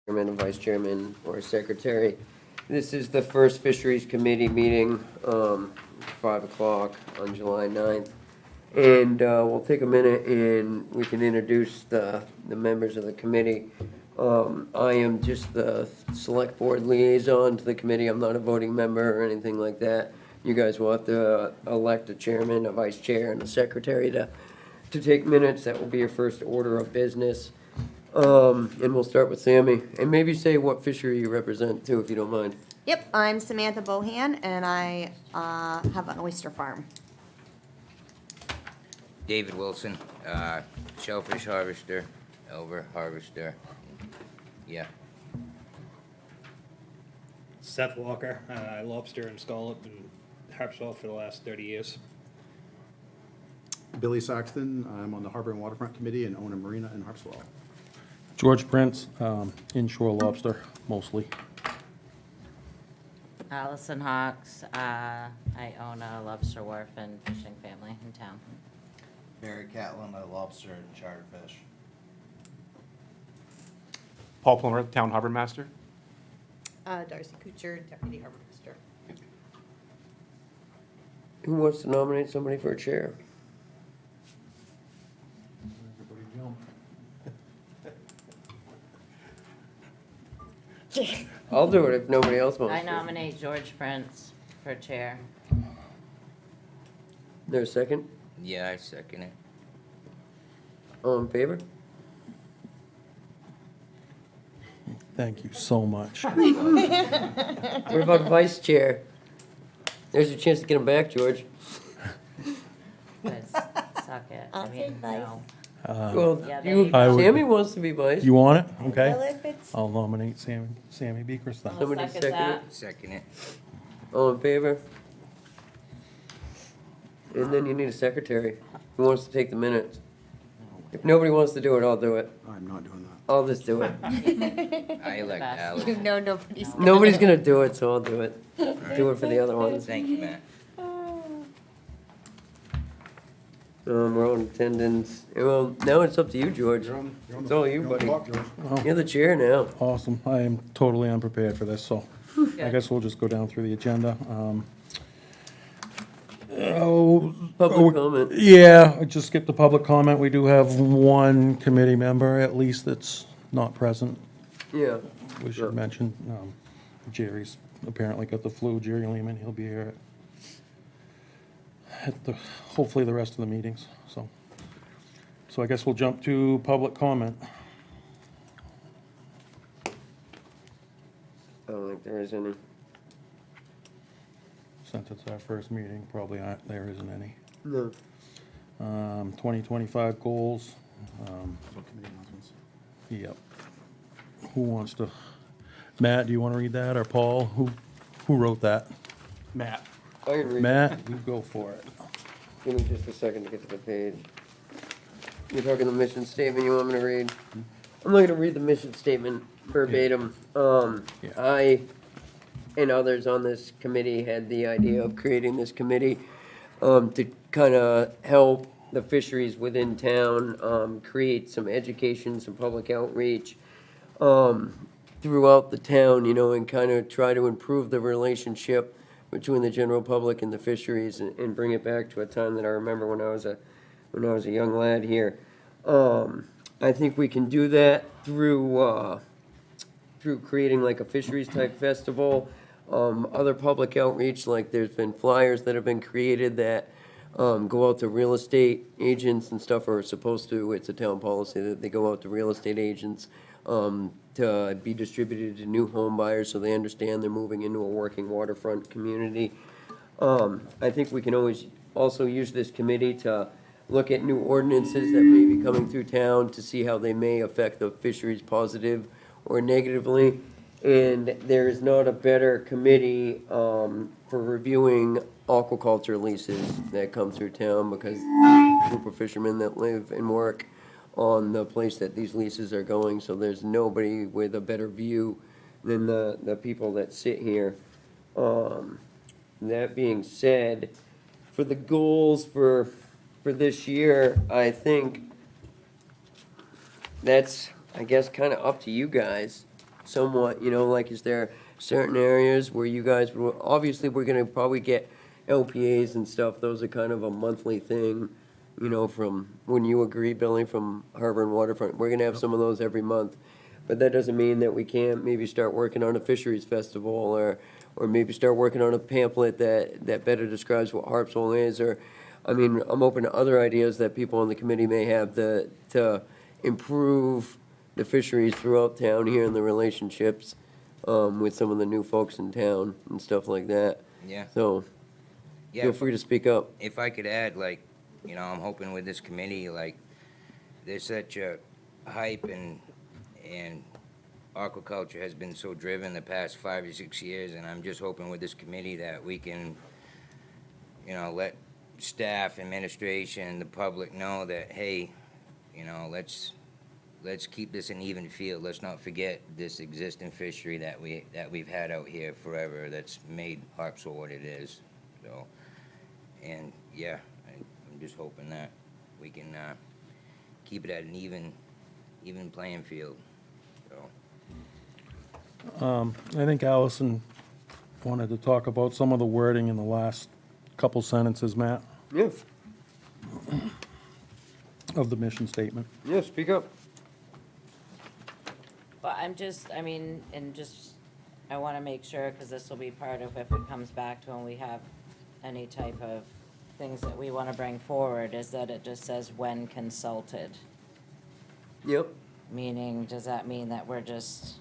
Chairman and vice chairman or secretary. This is the first Fisheries Committee meeting, 5 o'clock on July 9th. And we'll take a minute and we can introduce the members of the committee. I am just the select board liaison to the committee. I'm not a voting member or anything like that. You guys will have to elect a chairman, a vice chair, and a secretary to take minutes. That will be your first order of business. And we'll start with Sammy, and maybe say what fishery you represent too, if you don't mind. Yep, I'm Samantha Bohan, and I have an oyster farm. David Wilson, shellfish harvester, elver harvester, yeah. Seth Walker, lobster and scallop in Harpswell for the last 30 years. Billy Saxton, I'm on the Harbor and Waterfront Committee and own a marina in Harpswell. George Prince, inshore lobster, mostly. Allison Hawks, I own a lobster wharf and fishing family in town. Barry Catlin, a lobster and charter fish. Paul Plummer, Town Harbor Master. Darcy Kuchar, Deputy Harbor Master. Who wants to nominate somebody for a chair? I'll do it if nobody else wants I to. nominate George Prince for chair. There's a second? Yeah, I second it. All in favor? Thank you so much. What about vice chair? There's your chance to get him back, George. But suck it. I'll take vice. no. Well, Yeah, you, I would- Sammy wants to be vice. You want it? Well, Okay. if it's, I'll nominate Sammy Beekers then. I'll Somebody second second that. Second it. All in favor? And then you need a secretary who wants to take the minutes. If nobody wants to do it, I'll do it. I'm not doing that. I'll just do it. I elect Best. Alex. you know nobody's. Nobody's gonna do it, so I'll do it. Do it for the other ones. Thank you, Matt. We're on attendance. Well, now it's up to you, George. You're on It's the- all you, you're on the buddy. clock, George. You're the chair now. Awesome. I am totally unprepared for this, so I guess we'll just go down through the agenda. Public comment. Yeah, I just skip the public comment. We do have one committee member at least that's not present. Yeah. We should mention, Jerry's apparently got the flu, Jerry Lehman, he'll be here at the, hopefully the rest of the meetings, so. So I guess we'll jump to public comment. I don't think there is any. Since it's our first meeting, probably there isn't any. No. 2025 goals, So committee announcements. yep. Who wants to, Matt, do you want to read that, or Paul? Who wrote that? Matt. I can read it. Matt, you go for it. Give me just a second to get to the page. You're talking the mission statement you want me to read? I'm not gonna read the mission statement verbatim. Yeah. I and others on this committee had the idea of creating this committee to kind of help the fisheries within town, create some education, some public outreach throughout the town, you know, and kind of try to improve the relationship between the general public and the fisheries and bring it back to a time that I remember when I was a young lad here. I think we can do that through creating like a fisheries type festival, other public outreach, like there's been flyers that have been created that go out to real estate agents and stuff, or are supposed to, it's a town policy that they go out to real estate agents to be distributed to new home buyers so they understand they're moving into a working waterfront community. I think we can always also use this committee to look at new ordinances that may be coming through town to see how they may affect the fisheries positive or negatively. And there is not a better committee for reviewing aquaculture leases that come through town, because a group of fishermen that live and work on the place that these leases are going, so there's nobody with a better view than the people that sit here. That being said, for the goals for this year, I think that's, I guess, kind of up to you guys. somewhat, like, is there certain areas where you guys, obviously, we're gonna probably get LPAs and stuff, those are kind of a monthly thing, from, when you agree, Billy, from Harbor and Waterfront, we're gonna have some of those every month. But that doesn't mean that we can't maybe start working on a fisheries festival, or maybe start working on a pamphlet that better describes what Harpswell is, or, I mean, I'm open to other ideas that people on the committee may have to improve the fisheries throughout town here and the relationships with some of the new folks in town and stuff like that. Yeah. So, Yeah, feel free to speak up. if I could add, like, I'm hoping with this committee, like, there's such a hype and aquaculture has been so driven the past 5 or 6 years, and I'm just hoping with this committee that we can, let staff, administration, the public know that, hey, let's keep this an even field. Let's not forget this existing fishery that we've had out here forever that's made Harpswell what it is. So, and yeah, I'm just hoping that we can keep it at an even playing field. So, I think Allison wanted to talk about some of the wording in the last couple sentences, Matt, Yeah, of the mission statement. yeah, speak up. But I want to make sure, because this will be part of if it comes back to when we have any type of things that we want to bring forward, is that it just says when consulted. Yep. Meaning, does that mean that we're just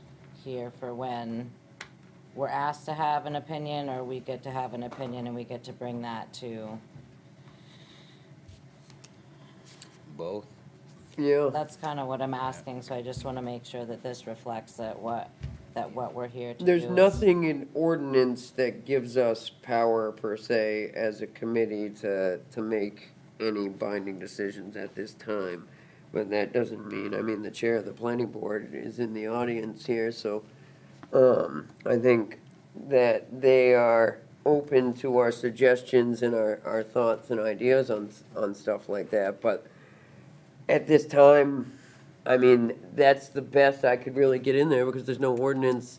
here for when we're asked to have an opinion, or we get to have an opinion and we get to bring that to? both. Yeah. That's kind of what I'm asking, so I just want to make sure that this reflects that what we're here to do. There's is- nothing in ordinance that gives us power per se as a committee to make any binding decisions at this time. But that doesn't mean, the chair of the planning board is in the audience here, so, I think that they are open to our suggestions and our thoughts and ideas on stuff like that, but at this time, that's the best I could really get in there, because there's no ordinance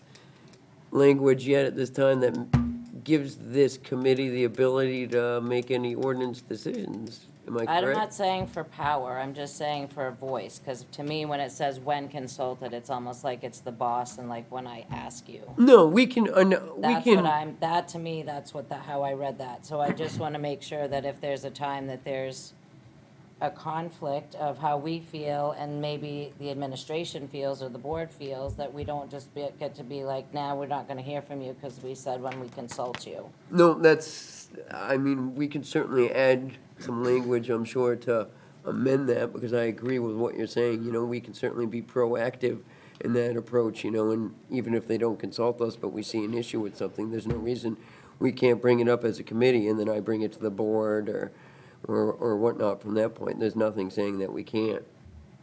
language yet at this time that gives this committee the ability to make any ordinance decisions. Am I I'm correct? not saying for power, I'm just saying for a voice, because to me, when it says when consulted, it's almost like it's the boss and like when I ask you. No, we can, no, we That's what can, that to me, that's how I read that. So I just want to make sure that if there's a time that there's a conflict of how we feel and maybe the administration feels or the board feels, that we don't just get to be like, nah, we're not going to hear from you because we said when we consult you. no, we can certainly add some language, I'm sure, to amend that, because I agree with what you're saying, we can certainly be proactive in that approach, and even if they don't consult us, but we see an issue with something, there's no reason we can't bring it up as a committee, and then I bring it to the board or whatnot from that point. There's nothing saying that we can't.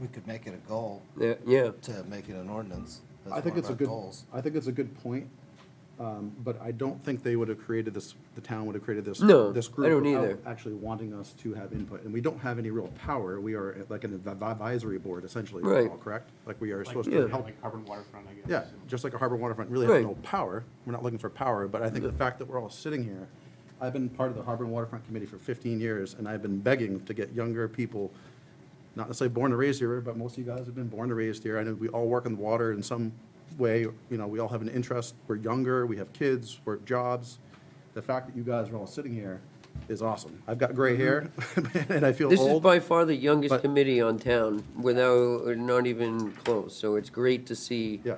We could make it a goal Yeah, to make it an ordinance. as I think one it's of a our good, goals. I think it's a good point, but I don't think they would have created this, the town would have created this. No, this I group don't without either. Actually wanting us to have input, and we don't have any real power. We are like an advisory board essentially, Right. Paul, correct? Like we are supposed Yeah. to help. Like Harbor and Waterfront, I guess. Yeah, just like a harbor waterfront, really Right. has no power. We're not looking for power, but I think the fact that we're all sitting here, I've been part of the harbor and waterfront committee for 15 years, and I've been begging to get younger people, not necessarily born and raised here, but most of you guys have been born and raised here. I know we all work in the water in some way, we all have an interest. We're younger, we have kids, work jobs. The fact that you guys are all sitting here is awesome. I've got gray hair, and I feel this is old. by far the youngest but- committee on town, not even close, so it's great to see. Yeah,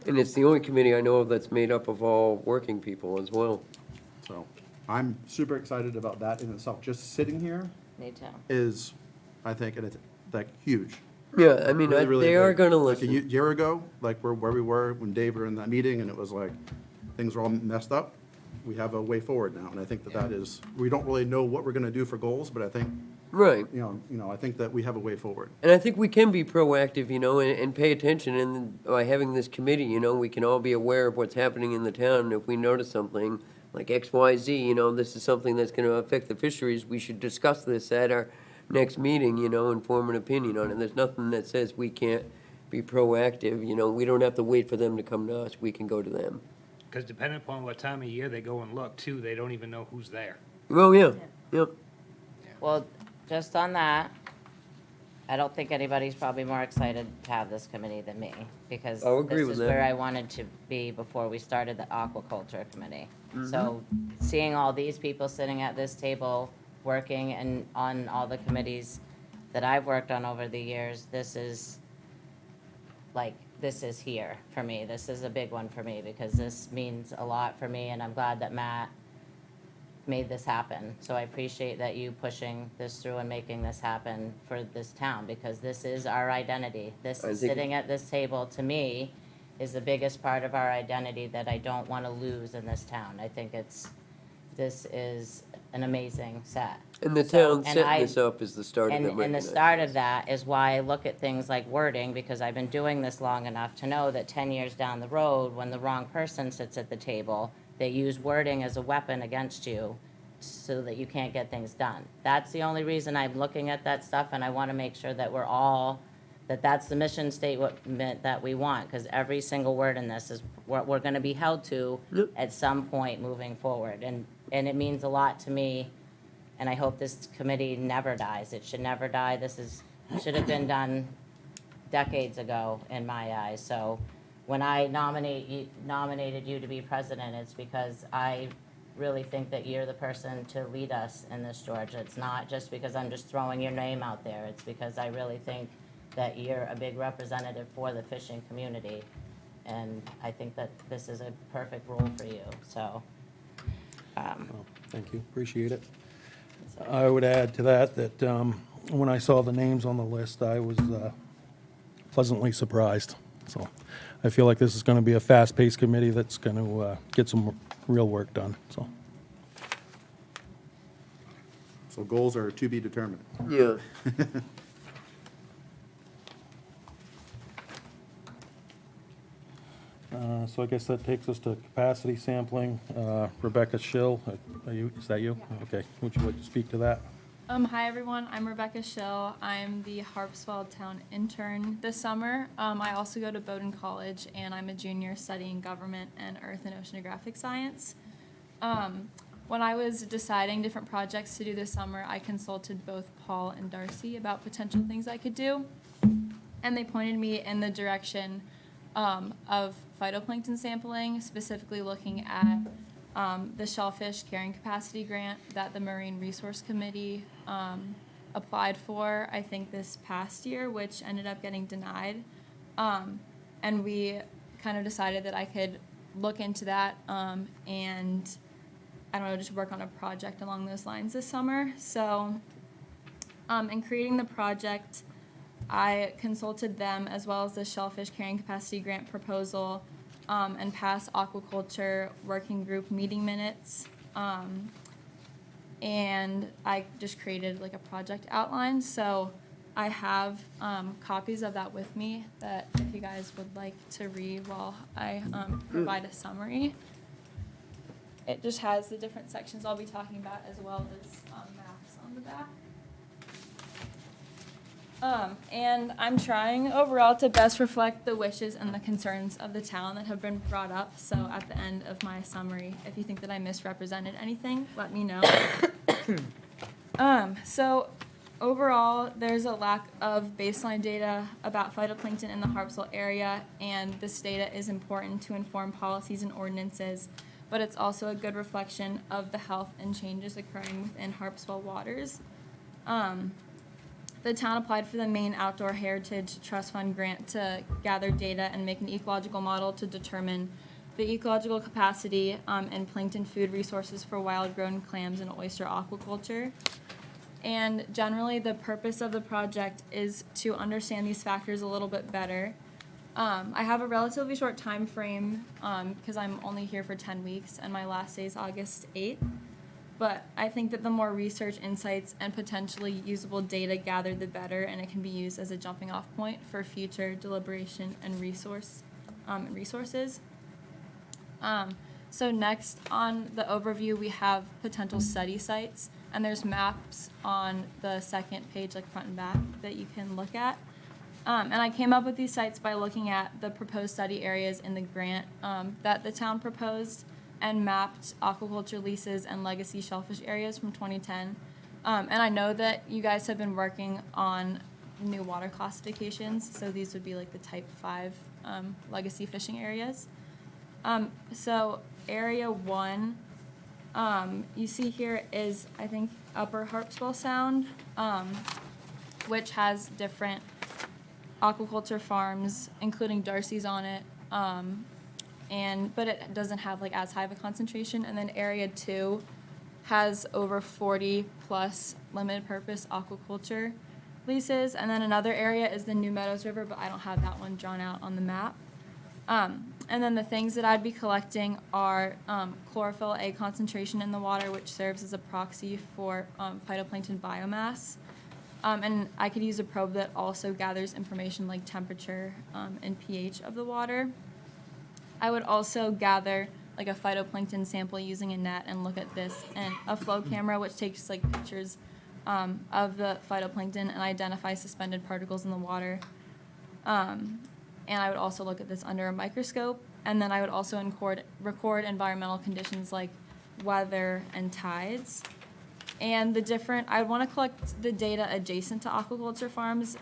And it's the only committee I know of that's made up of all working people as well. so I'm super excited about that in itself. Just sitting here Me too. is, I think, and it's like huge. Yeah, Really, really they are big. gonna Like listen. a year ago, like where we were when Dave were in that meeting, and it was like, things were all messed up. We have a way forward now, and I think that is, we don't really know what we're gonna do for goals, but I think, Right. I think that we have a way forward. And I think we can be proactive, and pay attention, and by having this committee, we can all be aware of what's happening in the town. And if we notice something like X, Y, Z, this is something that's gonna affect the fisheries, we should discuss this at our next meeting, and form an opinion on it. There's nothing that says we can't be proactive, you know, we don't have to wait for them to come to us, we can go to them. Because depending upon what time of year they go and look too, they don't even know who's there. Oh, yeah, yep. Well, just on that, I don't think anybody's probably more excited to have this committee than me, because I'll agree this with is that. where I wanted to be before we started the aquaculture committee. Mm-hmm. So seeing all these people sitting at this table, working and on all the committees that I've worked on over the years, this is here for me. This is a big one for me, because this means a lot for me, and I'm glad that Matt made this happen. So I appreciate that you pushing this through and making this happen for this town, because this is our identity. This I is think- sitting at this table, to me, is the biggest part of our identity that I don't want to lose in this town. I think this is an amazing set. And the So- town and setting I- this up is the start of And, it and the recognizing start of this. that is why I look at things like wording, because I've been doing this long enough to know that 10 years down the road, when the wrong person sits at the table, they use wording as a weapon against you so that you can't get things done. That's the only reason I'm looking at that stuff, and I want to make sure that we're all, that's the mission statement that we want, because every single word in this is what we're going to be held to Yep. at some point moving forward. And it means a lot to me, and I hope this committee never dies. It should never die. Should have been done decades ago in my eyes. So when I nominated you to be president, it's because I really think that you're the person to lead us in this, George. It's not just because I'm just throwing your name out there. It's because I really think that you're a big representative for the fishing community. And I think that this is a perfect role for you, so. Well, thank you, appreciate it. I would add to that, when I saw the names on the list, I was pleasantly surprised. So I feel like this is going to be a fast-paced committee that's going to get some real work done, so. So goals are to be determined. Yeah, So I guess that takes us to capacity sampling. Rebecca Schill, is that you? Okay, would you like to speak to that? Hi everyone, I'm Rebecca Schill. I'm the Harpswell town intern this summer. I also go to Bowdoin College, and I'm a junior studying government and earth and oceanographic science. When I was deciding different projects to do this summer, I consulted both Paul and Darcy about potential things I could do, and they pointed me in the direction of phytoplankton sampling, specifically looking at the shellfish carrying capacity grant that the Marine Resource Committee applied for, I think, this past year, which ended up getting denied. And we kind of decided that I could look into that and, I don't know, just work on a project along those lines this summer. So in creating the project, I consulted them as well as the shellfish carrying capacity grant proposal and past aquaculture working group meeting minutes. And I just created like a project outline. So I have copies of that with me that if you guys would like to read while I provide a summary. It just has the different sections I'll be talking about as well as maps on the back. And I'm trying overall to best reflect the wishes and the concerns of the town that have been brought up. So at the end of my summary, if you think that I misrepresented anything, let me know. So overall, there's a lack of baseline data about phytoplankton in the Harpswell area, and this data is important to inform policies and ordinances, but it's also a good reflection of the health and changes occurring within Harpswell waters. The town applied for the Maine Outdoor Heritage Trust Fund grant to gather data and make an ecological model to determine the ecological capacity and plankton food resources for wild-grown clams and oyster aquaculture. And generally, the purpose of the project is to understand these factors a little bit better. I have a relatively short time frame because I'm only here for 10 weeks, and my last day is August 8th. But I think that the more research, insights, and potentially usable data gathered, the better, and it can be used as a jumping-off point for future deliberation and resources. So next on the overview, we have potential study sites, and there's maps on the second page, like front and back, that you can look at. And I came up with these sites by looking at the proposed study areas in the grant that the town proposed and mapped aquaculture leases and legacy shellfish areas from 2010. And I know that you guys have been working on new water classifications, so these would be like the type 5 legacy fishing areas. So area 1, you see here is, I think, Upper Harpswell Sound, which has different aquaculture farms, including Darcy's on it, but it doesn't have like as high of a concentration. And then area 2 has over 40 plus limited purpose aquaculture leases. And then another area is the New Meadows River, but I don't have that one drawn out on the map. And then the things that I'd be collecting are chlorophyll A concentration in the water, which serves as a proxy for phytoplankton biomass. And I could use a probe that also gathers information like temperature and pH of the water. I would also gather like a phytoplankton sample using a net and look at this, and a flow camera which takes like pictures of the phytoplankton and identify suspended particles in the water. And I would also look at this under a microscope, and then I would also record environmental conditions like weather and tides. And I would want to collect the data adjacent to aquaculture farms,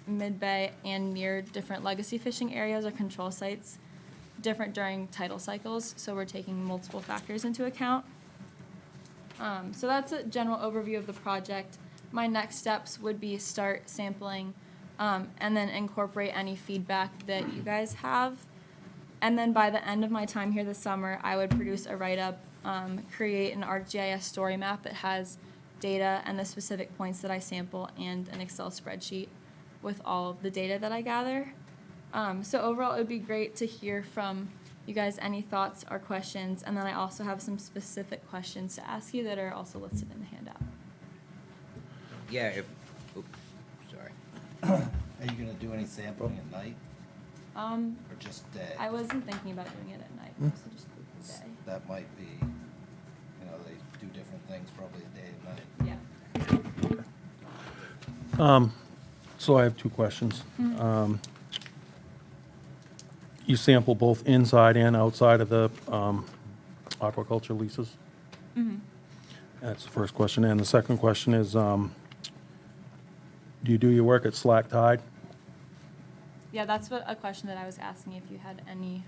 mid-bay, and near different legacy fishing areas or control sites, different during tidal cycles, so we're taking multiple factors into account. So that's a general overview of the project. My next steps would be start sampling, and then incorporate any feedback that you guys have. And then by the end of my time here this summer, I would produce a write-up, create an ArcGIS story map that has data and the specific points that I sample, and an Excel spreadsheet with all of the data that I gather. So overall, it would be great to hear from you guys any thoughts or questions, and then I also have some specific questions to ask you that are also listed in the handout. Yeah, sorry. Are you gonna do any sampling at night Or or just day? I wasn't thinking about doing it at night, so just do it day. That might be, they do different things probably day and night. Yeah. So I have two questions. You sample both inside and outside of the aquaculture leases? Mm-hmm. That's the first question. And the second question is, do you do your work at slack tide? Yeah, that's a question that I was asking, if you had any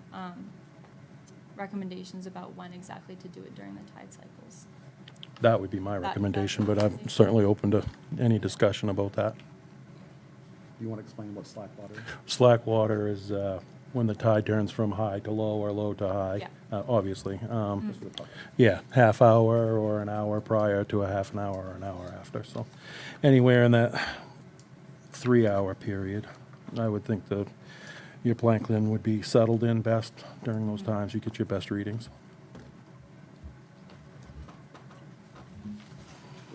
recommendations about when exactly to do it during the tide cycles. That would be my recommendation, but I'm certainly open to any discussion about that. You want to explain what slack water is? Slack water is when the tide turns from high to low or low to high, Yeah. Obviously. Just for the public. Yeah, half hour or an hour prior to a half an hour or an hour after. So anywhere in that 3-hour period, I would think your plankton would be settled in best during those times. You get your best readings.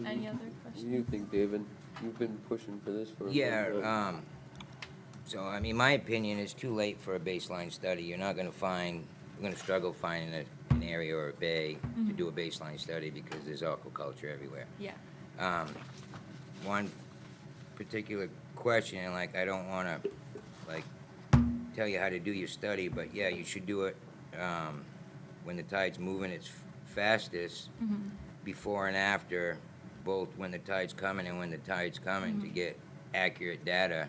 Any other What do you questions? think, David? You've been pushing for this for a long Yeah, time. so, I mean, my opinion is too late for a baseline study. You're gonna struggle finding an area or a bay to do a baseline study because there's aquaculture everywhere. Yeah. One particular question, and like, I don't wanna, like, tell you how to do your study, but yeah, you should do it, when the tide's moving its fastest, before and after, both when the tide's coming and when the tide's coming, to get accurate data,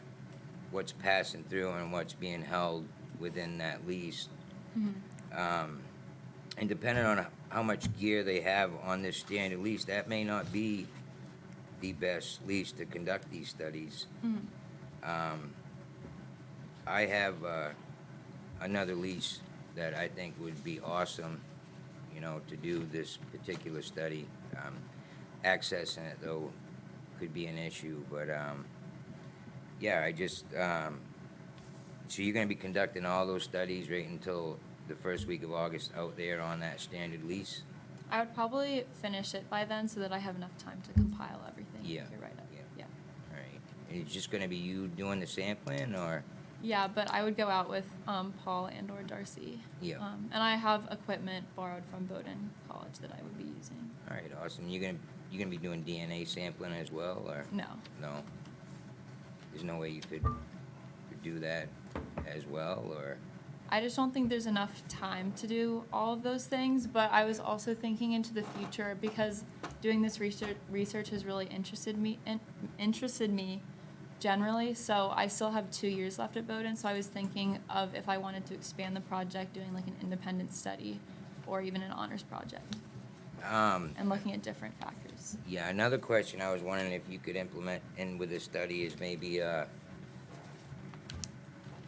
what's passing through and what's being held within that lease. And depending on how much gear they have on this standard lease, that may not be the best lease to conduct these studies. I have another lease that I think would be awesome, to do this particular study. Accessing it, though, could be an issue, but, yeah, so you're gonna be conducting all those studies right until the first week of August out there on that standard lease? I would probably finish it by then so that I have enough time to compile everything. Yeah, You're right. yeah. Yeah. All right. And it's just gonna be you doing the sampling, or? Yeah, but I would go out with Paul and/or Darcy. Yeah. And I have equipment borrowed from Bowdoin College that I would be using. All right, awesome. You're gonna be doing DNA sampling as well, or? No. No? There's no way you could do that as well, or? I just don't think there's enough time to do all of those things, but I was also thinking into the future because doing this research has really interested me generally. So I still have 2 years left at Bowdoin, so I was thinking of if I wanted to expand the project, doing like an independent study or even an honors project and looking at different factors. Yeah, another question I was wondering if you could implement in with this study is maybe a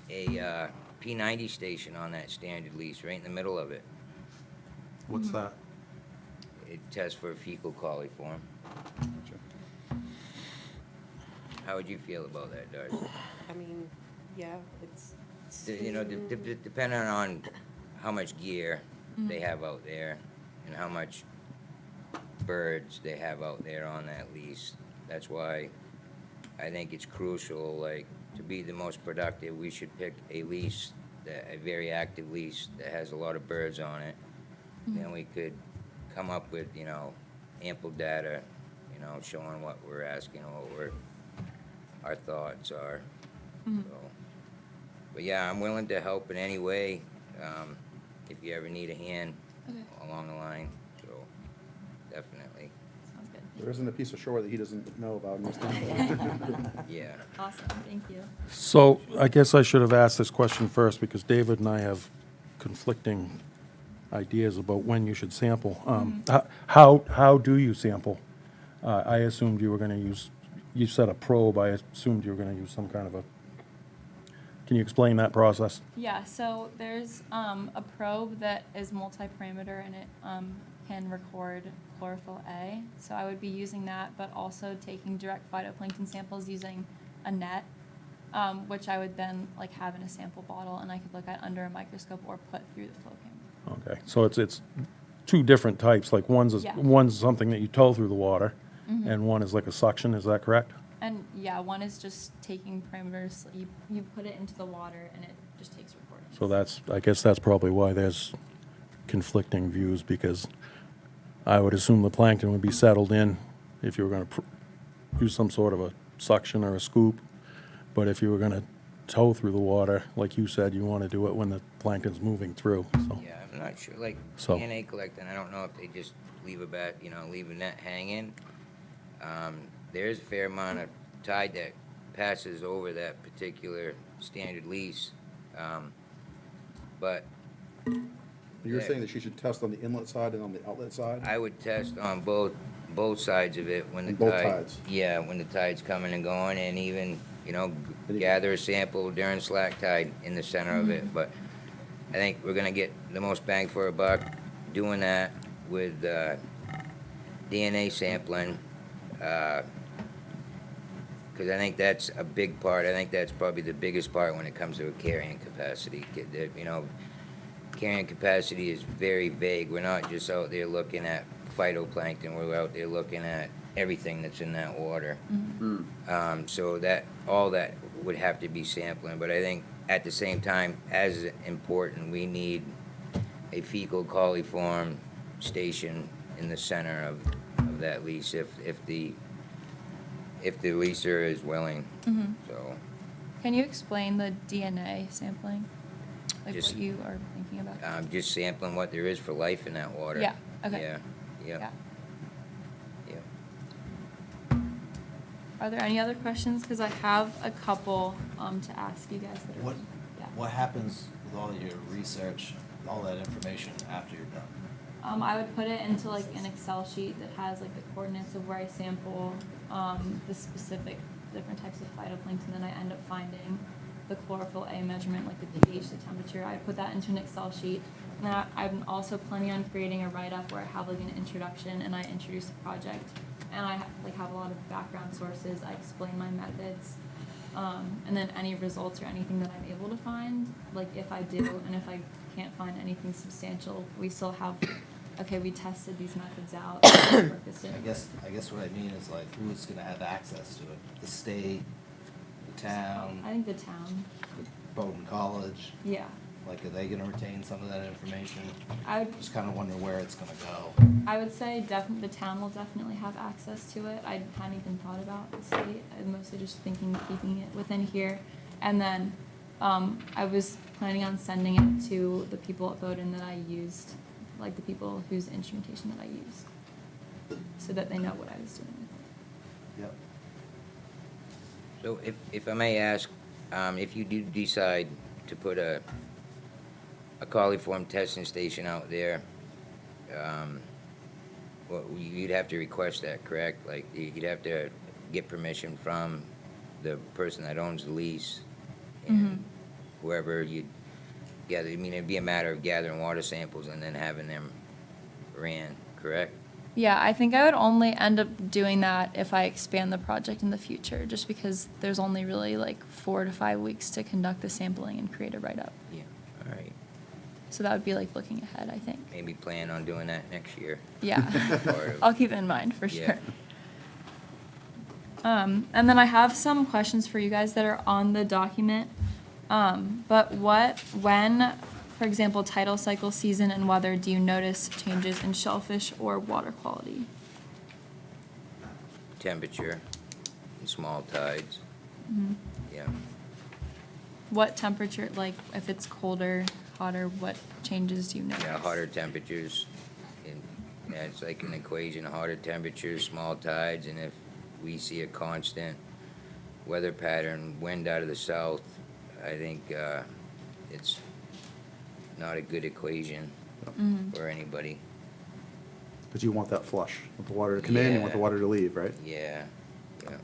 P90 station on that standard lease, right in the middle of it. What's that? It tests for fecal coliform. Gotcha. How would you feel about that, Darcy? I mean, yeah, it's. You know, depending on how much gear they have out there and how much birds they have out there on that lease. That's why I think it's crucial, like, to be the most productive, we should pick a lease, a very active lease that has a lot of birds on it. Then we could come up with, you know, ample data, you know, showing what we're asking, what our thoughts are. So, but yeah, I'm willing to help in any way, if you ever need a hand Okay. along the line, so definitely, Sounds good. There isn't a piece of shore that he doesn't know about in this town. yeah. Awesome, thank you. So I guess I should have asked this question first, because David and I have conflicting ideas about when you should sample. How do you sample? I assumed you were gonna use, you said a probe, I assumed you were gonna use some kind of a, can you explain that process? Yeah, so there's a probe that is multi-parameter and it can record chlorophyll A. So I would be using that, but also taking direct phytoplankton samples using a net, which I would then like have in a sample bottle and I could look at under a microscope or put through the flow camera. Okay, so it's two different types, like Yeah. one's something that you tow through the water, and one is like a suction, is that correct? And yeah, one is just taking parameters, you put it into the water and it just takes recordings. So that's, I guess that's probably why there's conflicting views, because I would assume the plankton would be settled in if you were gonna use some sort of a suction or a scoop. But if you were gonna tow through the water, like you said, you wanna do it when the plankton's moving through, so. Yeah, I'm not sure, like, So- DNA collecting, I don't know if they just leave a net hanging. There's a fair amount of tide that passes over that particular standard lease, but You're Yeah. saying that she should test on the inlet side and on the outlet side? I would test on both sides of it when the On both tide. tides? Yeah, when the tide's coming and going, and even, gather a sample during slack tide in the center of it. But I think we're gonna get the most bang for a buck doing that with DNA sampling, because I think that's a big part. I think that's probably the biggest part when it comes to a carrying capacity. Carrying capacity is very vague. We're not just out there looking at phytoplankton. We're out there looking at everything that's in that water. So that all that would have to be sampling. But I think at the same time, as important, we need a fecal coliform station in the center of that lease if the leaser is willing. So Can you explain the DNA sampling? Like Just- what you are thinking about? just sampling what there is for life in that water. Yeah, okay. Yeah. Are there any other questions? Because I have a couple to ask you guys that are. What, Yeah. what happens with all your research, all that information after you're done? I would put it into like an Excel sheet that has like the coordinates of where I sample, the specific different types of phytoplankton that I end up finding, the chlorophyll A measurement, like the pH, the temperature. I put that into an Excel sheet. And I'm also planning on creating a write-up where I have like an introduction and I introduce the project. And I have a lot of background sources. I explain my methods. And then any results or anything that I'm able to find, like if I do and if I can't find anything substantial, we still have, okay, we tested these methods out. Work this in. I guess what I mean is like, who's gonna have access to it? The state, the town, I think the town, Bowdoin College? yeah. Like, are they gonna retain some of that information? I would, Just kinda wonder where it's gonna go. I would say the town will definitely have access to it. I hadn't even thought about the state. I'm mostly just thinking keeping it within here. And then I was planning on sending it to the people at Bowdoin that I used, like the people whose instrumentation that I used, so that they know what I was doing with it. Yep. So if I may ask, if you do decide to put a coliform testing station out there, well, you'd have to request that, correct? Like, you'd have to get permission from the person that owns the lease and whoever you'd gather. I mean, it'd be a matter of gathering water samples and then having them ran, correct? Yeah, I think I would only end up doing that if I expand the project in the future, just because there's only really like 4 to 5 weeks to conduct the sampling and create a write-up. Yeah, all right. So that would be like looking ahead, I think. Maybe plan on doing that next year. Yeah, Or- I'll keep it in mind for Yeah. sure. And then I have some questions for you guys that are on the document. But when, for example, tidal cycle season and weather, do you notice changes in shellfish or water quality? Temperature and small tides. Yeah. What temperature, like if it's colder, hotter, what changes do you notice? Yeah, hotter temperatures, and yeah, it's like an equation, hotter temperatures, small tides, and if we see a constant weather pattern, wind out of the south, I think it's not a good equation for anybody. Because you want that flush. You want the water to come in, you want the Yeah. water to leave, right? Yeah, yeah.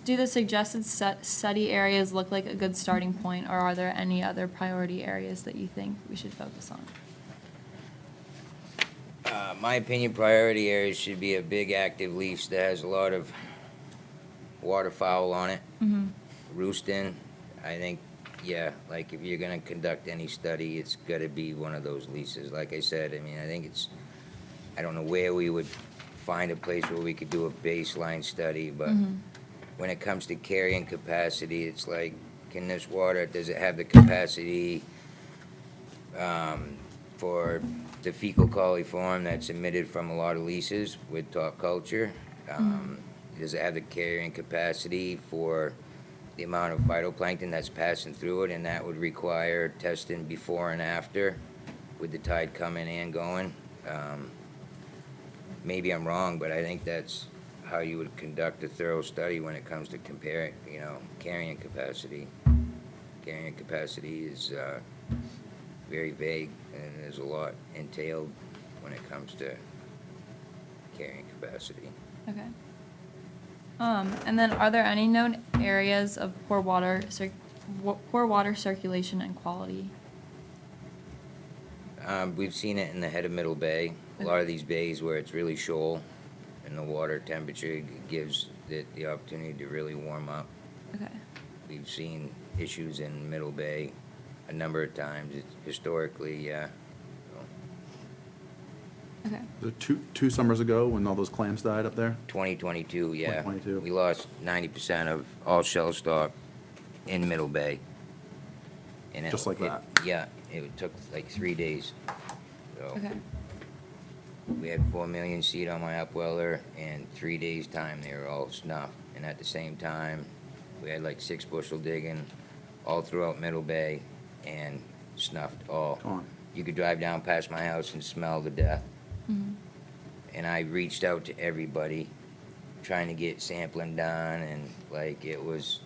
Do the suggested study areas look like a good starting point, or are there any other priority areas that you think we should focus on? My opinion, priority areas should be a big active lease that has a lot of waterfowl on it. Roosting, I think, yeah, like if you're gonna conduct any study, it's gotta be one of those leases. Like I said, I mean, I think it's, I don't know where we would find a place where we could do a baseline study, but when it comes to carrying capacity, it's like, can this water, does it have the capacity for the fecal coliform that's emitted from a lot of leases with top culture? Does it have the carrying capacity for the amount of phytoplankton that's passing through it? And that would require testing before and after with the tide coming and going. Maybe I'm wrong, but I think that's how you would conduct a thorough study when it comes to comparing, carrying capacity. Carrying capacity is very vague, and there's a lot entailed when it comes to carrying capacity. Okay. And then are there any known areas of poor water circulation and quality? We've seen it in the head of Middle Bay. A lot of these bays where it's really shoal and the water temperature gives it the opportunity to really warm up. Okay. We've seen issues in Middle Bay a number of times. It's historically, yeah. Okay. The two summers ago, when all those clams died up there? 2022, yeah. 2022. We lost 90% of all shell stock in Middle Bay. And Just like that? Yeah, it took like 3 days. So Okay. we had 4 million seed on my upweller, and 3 days' time they were all snuffed. And at the same time, we had like 6 bushel digging all throughout Middle Bay and snuffed all. Come on. You could drive down past my house and smell the death. And I reached out to everybody, trying to get sampling done, and like it was,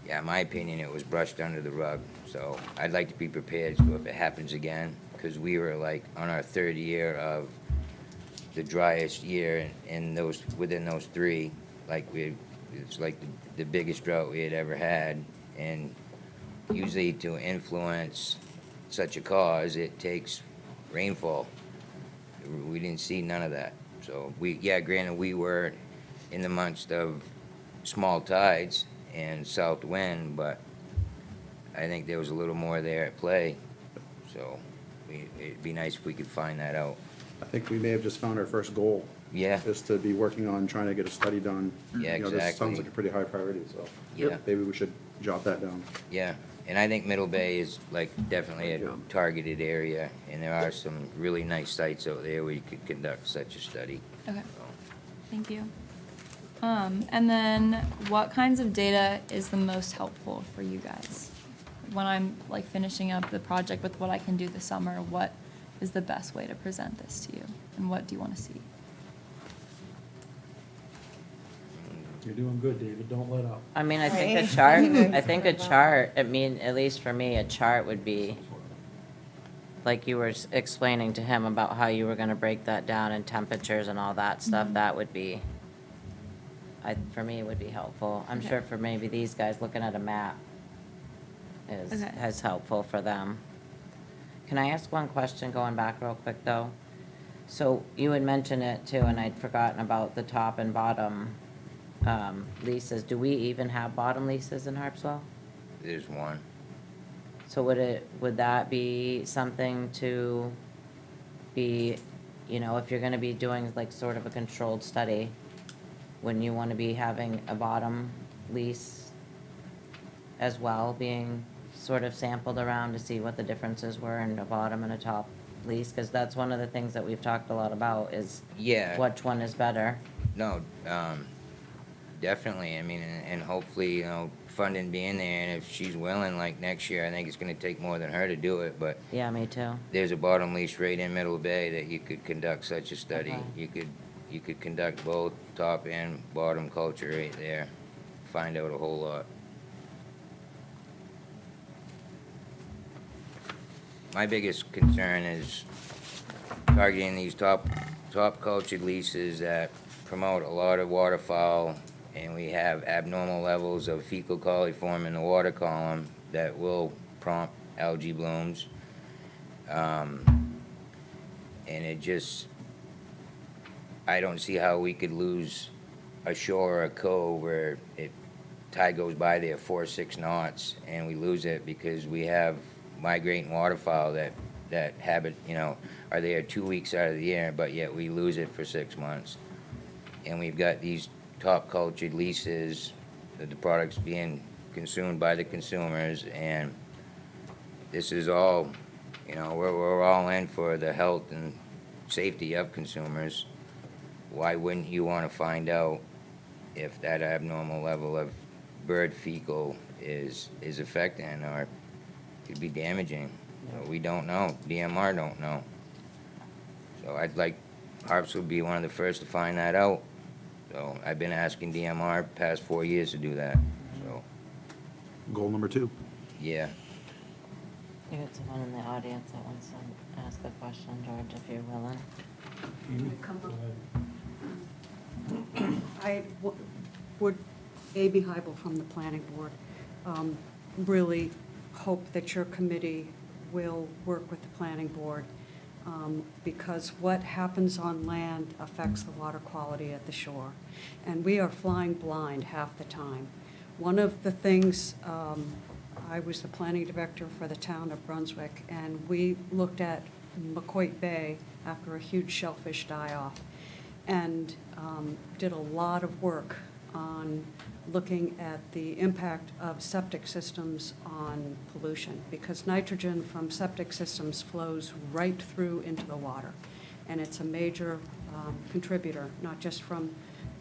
yeah, in my opinion, it was brushed under the rug. So I'd like to be prepared so if it happens again, because we were like on our 3rd year of the driest year, and within those 3, like it's like the biggest drought we had ever had, and usually to influence such a cause, it takes rainfall. We didn't see none of that. So granted, we were in the months of small tides and south wind, but I think there was a little more there at play. So it'd be nice if we could find that out. I think we may have just found our first goal. Yeah. Is to be working on trying to get a study done. Yeah, This exactly. sounds like a pretty high priority, so. Yeah. Maybe we should jot that down. Yeah, and I think Middle Bay is like definitely a targeted area, and there are some really nice sites out there where you could conduct such a study. Okay. Thank you. And then what kinds of data is the most helpful for you guys? When I'm like finishing up the project with what I can do this summer, what is the best way to present this to you? And what do you want to see? You're doing good, David, don't let up. I mean, I think Right. a chart, I think a chart, I mean, at least for me, a chart would be, like you were explaining to him about how you were gonna break that down in temperatures and all that stuff, that would be, for me, it would be helpful. I'm Okay. sure for maybe these guys, looking at a map Okay. is helpful for them. Can I ask one question, going back real quick, though? So you had mentioned it too, and I'd forgotten about the top and bottom leases. Do we even have bottom leases in Harpswell? There's one. So would that be something to be, if you're gonna be doing like sort of a controlled study, wouldn't you wanna be having a bottom lease as well, being sort of sampled around to see what the differences were in a bottom and a top lease? Cause that's one of the things that we've talked a lot about is Yeah. which one is better. No, definitely. I mean, and hopefully, funding being there, and if she's willing, like next year, I think it's gonna take more than her to do it, but Yeah, me too. there's a bottom lease right in Middle Bay that you could conduct such a study. Okay. You could conduct both top and bottom culture right there, find out a whole lot. My biggest concern is targeting these top cultured leases that promote a lot of waterfowl, and we have abnormal levels of fecal coliform in the water column that will prompt algae blooms. And it just, I don't see how we could lose a shore or a cove where tide goes by there 4 or 6 knots, and we lose it because we have migrating waterfowl that habit, are there 2 weeks out of the year, but yet we lose it for 6 months. And we've got these top cultured leases, that the product's being consumed by the consumers, and this is all, we're all in for the health and safety of consumers. Why wouldn't you want to find out if that abnormal level of bird fecal is affecting or could be damaging? We don't know. DMR don't know. So I'd like Harpswell would be one of the first to find that out. So I've been asking DMR past 4 years to do that. So, Goal number 2. yeah. You got someone in the audience that wants to ask a question, George, if you're willing. Would A.B. Heibel from the Planning Board really hope that your committee will work with the Planning Board, because what happens on land affects the water quality at the shore. And we are flying blind half the time. One of the things, I was the planning director for the town of Brunswick, and we looked at McCoy Bay after a huge shellfish die-off, and did a lot of work on looking at the impact of septic systems on pollution, because nitrogen from septic systems flows right through into the water. And it's a major contributor, not just from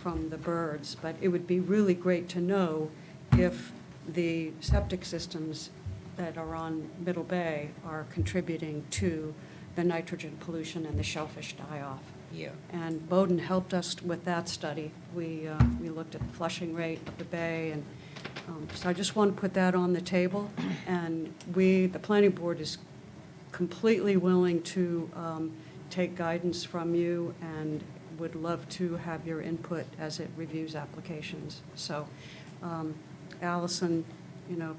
the birds, but it would be really great to know if the septic systems that are on Middle Bay are contributing to the nitrogen pollution and the shellfish die-off. Yeah. And Bowden helped us with that study. We looked at the flushing rate of the bay, and so I just want to put that on the table. And the planning board is completely willing to take guidance from you and would love to have your input as it reviews applications. So, Allison,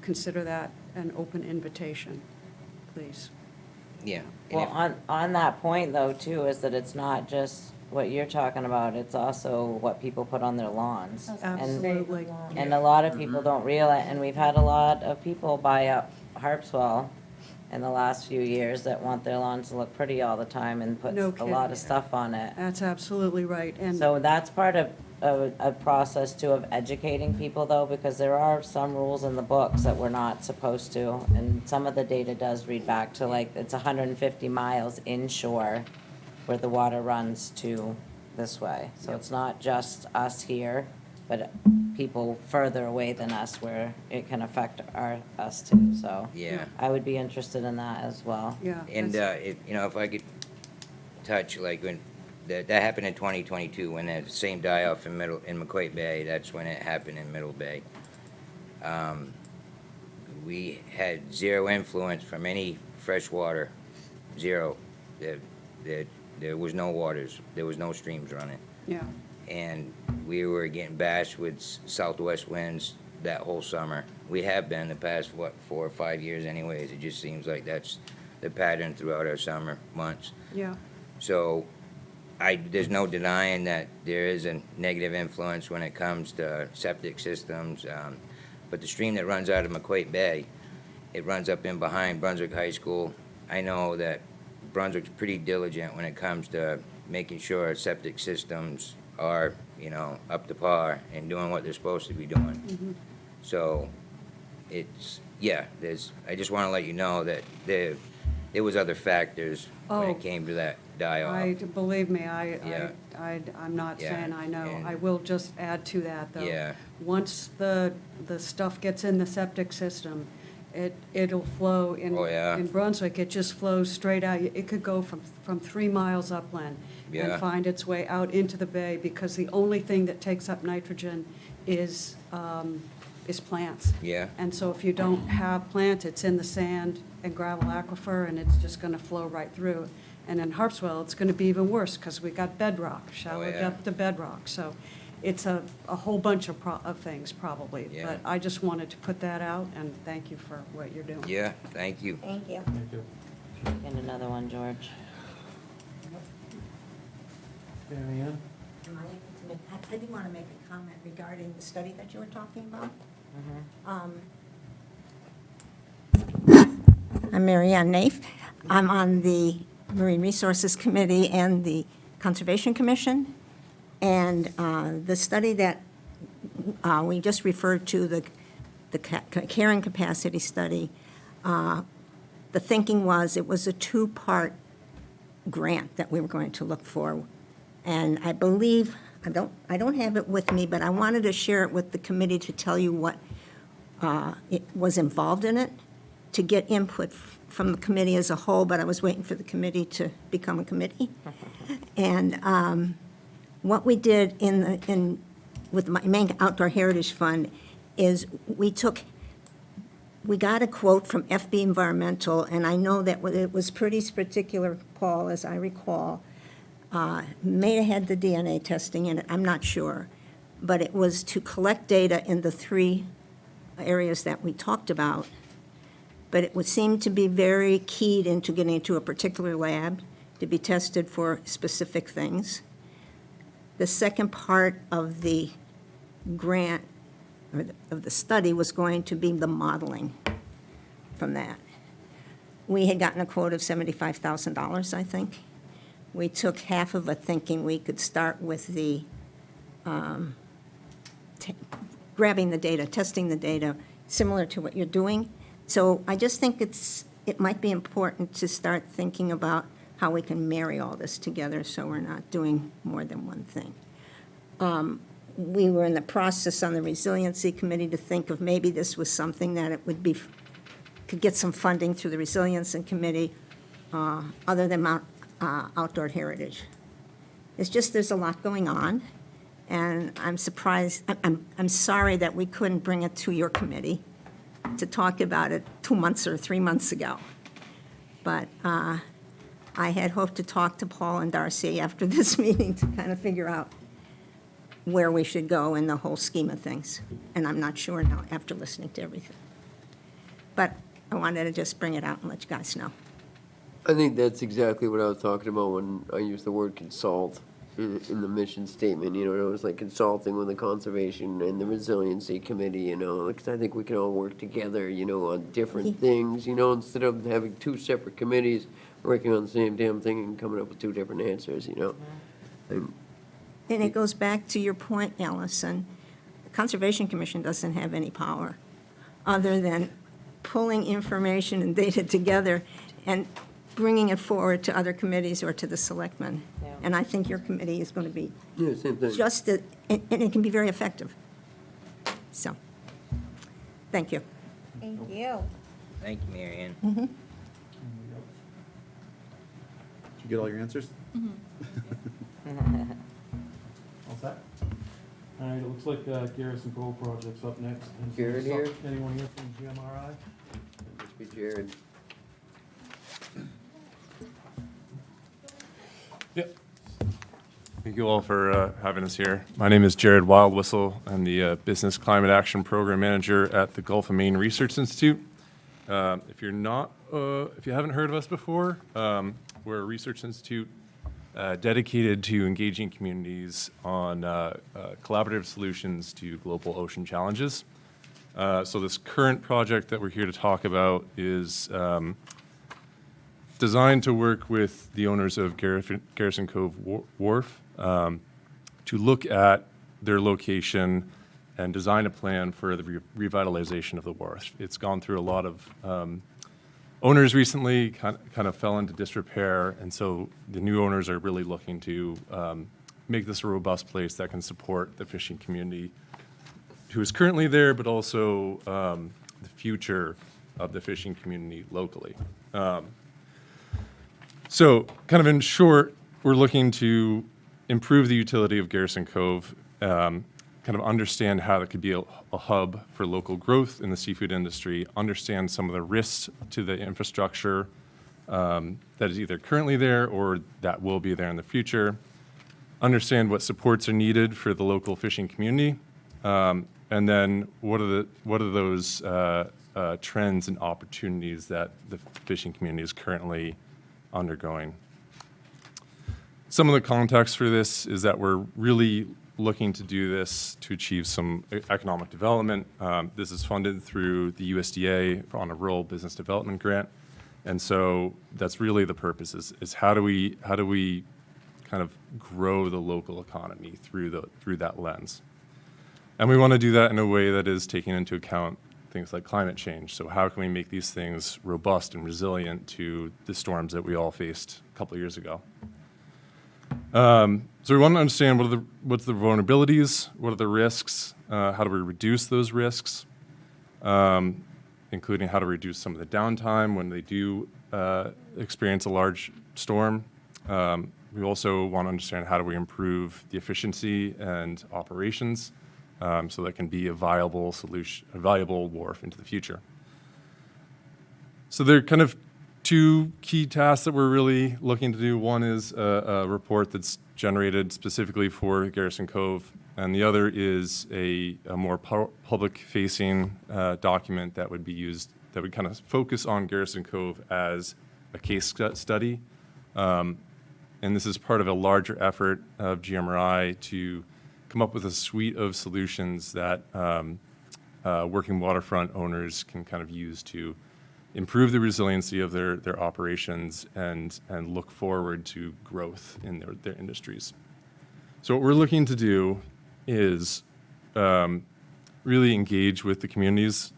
consider that an open invitation, please. Yeah. And Well, on that point though, too, is that it's not just what you're talking about, it's also what people put on their lawns. Absolutely. And a lot of people don't realize, and we've had a lot of people buy up Harpswell in the last few years that want their lawns to look pretty all the time and put No a lot kidding. of stuff on it. That's absolutely right. And So that's part of a process too of educating people though, because there are some rules in the books that we're not supposed to. And some of the data does read back to like, it's 150 miles inshore where the water runs to this way. So it's not just us here, but people further away than us where it can affect us too, so. Yeah. I would be interested in that as well. Yeah. And, that's- if I could touch, like, when, that happened in 2022, when that same die-off in McQuaid Bay, that's when it happened in Middle Bay. We had zero influence from any fresh water, zero. There was no waters, there was no streams running. Yeah, And we were getting bashed with southwest winds that whole summer. We have been the past, 4 or 5 years anyways. It just seems like that's the pattern throughout our summer months. yeah, So there's no denying that there is a negative influence when it comes to septic systems. But the stream that runs out of McQuaid Bay, it runs up in behind Brunswick High School. I know that Brunswick's pretty diligent when it comes to making sure our septic systems are, up to par and doing what they're supposed to be doing. So I just want to let you know that there was other factors when Oh. it came to that die-off. believe me, Yeah. I'm not Yeah, saying I know. and- I will just add to that, though. Yeah. Once the stuff gets in the septic system, it'll flow in. Oh, yeah. In Brunswick, it just flows straight out. It could go from 3 miles upland Yeah. and find its way out into the bay, because the only thing that takes up nitrogen is plants. Yeah. And so if you don't have plants, it's in the sand and gravel aquifer, and it's just gonna flow right through. And in Harpswell, it's gonna be even worse, because we got bedrock, shallow yeah. depth to bedrock. So it's a whole bunch of things, probably. Yeah. But I just wanted to put that out, and thank you for what you're doing. Yeah, thank you. Thank you. And another one, George. Mary Ann? I did want to make a comment regarding the study that you were talking about. I'm Mary Ann Naif. I'm on the Marine Resources Committee and the Conservation Commission. And the study that we just referred to, the carrying capacity study, the thinking was it was a 2-part grant that we were going to look for. And I believe, I don't have it with me, but I wanted to share it with the committee to tell you what it was involved in it, to get input from the committee as a whole, but I was waiting for the committee to become a committee. And what we did with my main Outdoor Heritage Fund is we got a quote from FB Environmental, and I know that it was pretty particular, Paul, as I recall. May have had the DNA testing in it, I'm not sure. But it was to collect data in the 3 areas that we talked about. But it would seem to be very keyed into getting into a particular lab to be tested for specific things. The second part of the grant, or of the study, was going to be the modeling from that. We had gotten a quote of $75,000, I think. We took half of it thinking we could start with the grabbing the data, testing the data, similar to what you're doing. So I just think it might be important to start thinking about how we can marry all this together so we're not doing more than one thing. We were in the process on the Resiliency Committee to think of maybe this was something that it would be, could get some funding through the Resiliency Committee, other than Outdoor Heritage. It's just there's a lot going on, and I'm surprised, I'm sorry that we couldn't bring it to your committee to talk about it 2 months or 3 months ago. But I had hoped to talk to Paul and Darcy after this meeting to kind of figure out where we should go in the whole scheme of things. And I'm not sure now after listening to everything. But I wanted to just bring it out and let you guys know. I think that's exactly what I was talking about when I used the word consult in the mission statement. It was like consulting with the Conservation and the Resiliency Committee, because I think we can all work together, on different things, instead of having 2 separate committees working on the same damn thing and coming up with 2 different answers, And it goes back to your point, Allison. The Conservation Commission doesn't have any power, other than pulling information and data together. And bringing it forward to other committees or to the selectmen. Yeah. And I think your committee is going to be Yeah, same thing. just, and it can be very effective. So, thank you. Thank you. Thank you, Mary Ann. Did you get all your answers? All set? All right, it looks like Garrison Cove project's up next. Is Jared there here? Anyone here from GMRI? Must be Jared. Yep. Thank you all for having us here. My name is Jared Wildwhistle. I'm the Business Climate Action Program Manager at the Gulf of Maine Research Institute. If you haven't heard of us before, we're a research institute dedicated to engaging communities on collaborative solutions to global ocean challenges. So this current project that we're here to talk about is designed to work with the owners of Garrison Cove Wharf to look at their location and design a plan for the revitalization of the wharf. It's gone through a lot of owners recently, kind of fell into disrepair, and so the new owners are really looking to make this a robust place that can support the fishing community who is currently there, but also the future of the fishing community locally. So kind of in short, we're looking to improve the utility of Garrison Cove, kind of understand how that could be a hub for local growth in the seafood industry, understand some of the risks to the infrastructure that is either currently there or that will be there in the future, understand what supports are needed for the local fishing community, and then what are those trends and opportunities that the fishing community is currently undergoing. Some of the context for this is that we're really looking to do this to achieve some economic development. This is funded through the USDA on a rural business development grant. And so that's really the purpose is how do we kind of grow the local economy through that lens. And we want to do that in a way that is taking into account things like climate change. So how can we make these things robust and resilient to the storms that we all faced a couple of years ago? So we want to understand what's the vulnerabilities, what are the risks, how do we reduce those risks, including how to reduce some of the downtime when they do experience a large storm. We also want to understand how do we improve the efficiency and operations so that can be a viable solution, a valuable wharf into the future. So there are kind of two key tasks that we're really looking to do. One is a report that's generated specifically for Garrison Cove, and the other is a more public-facing document that would be used, that would kind of focus on Garrison Cove as a case study. And this is part of a larger effort of GMRI to come up with a suite of solutions that working waterfront owners can kind of use to improve the resiliency of their operations and look forward to growth in their industries. So what we're looking to do is really engage with the communities,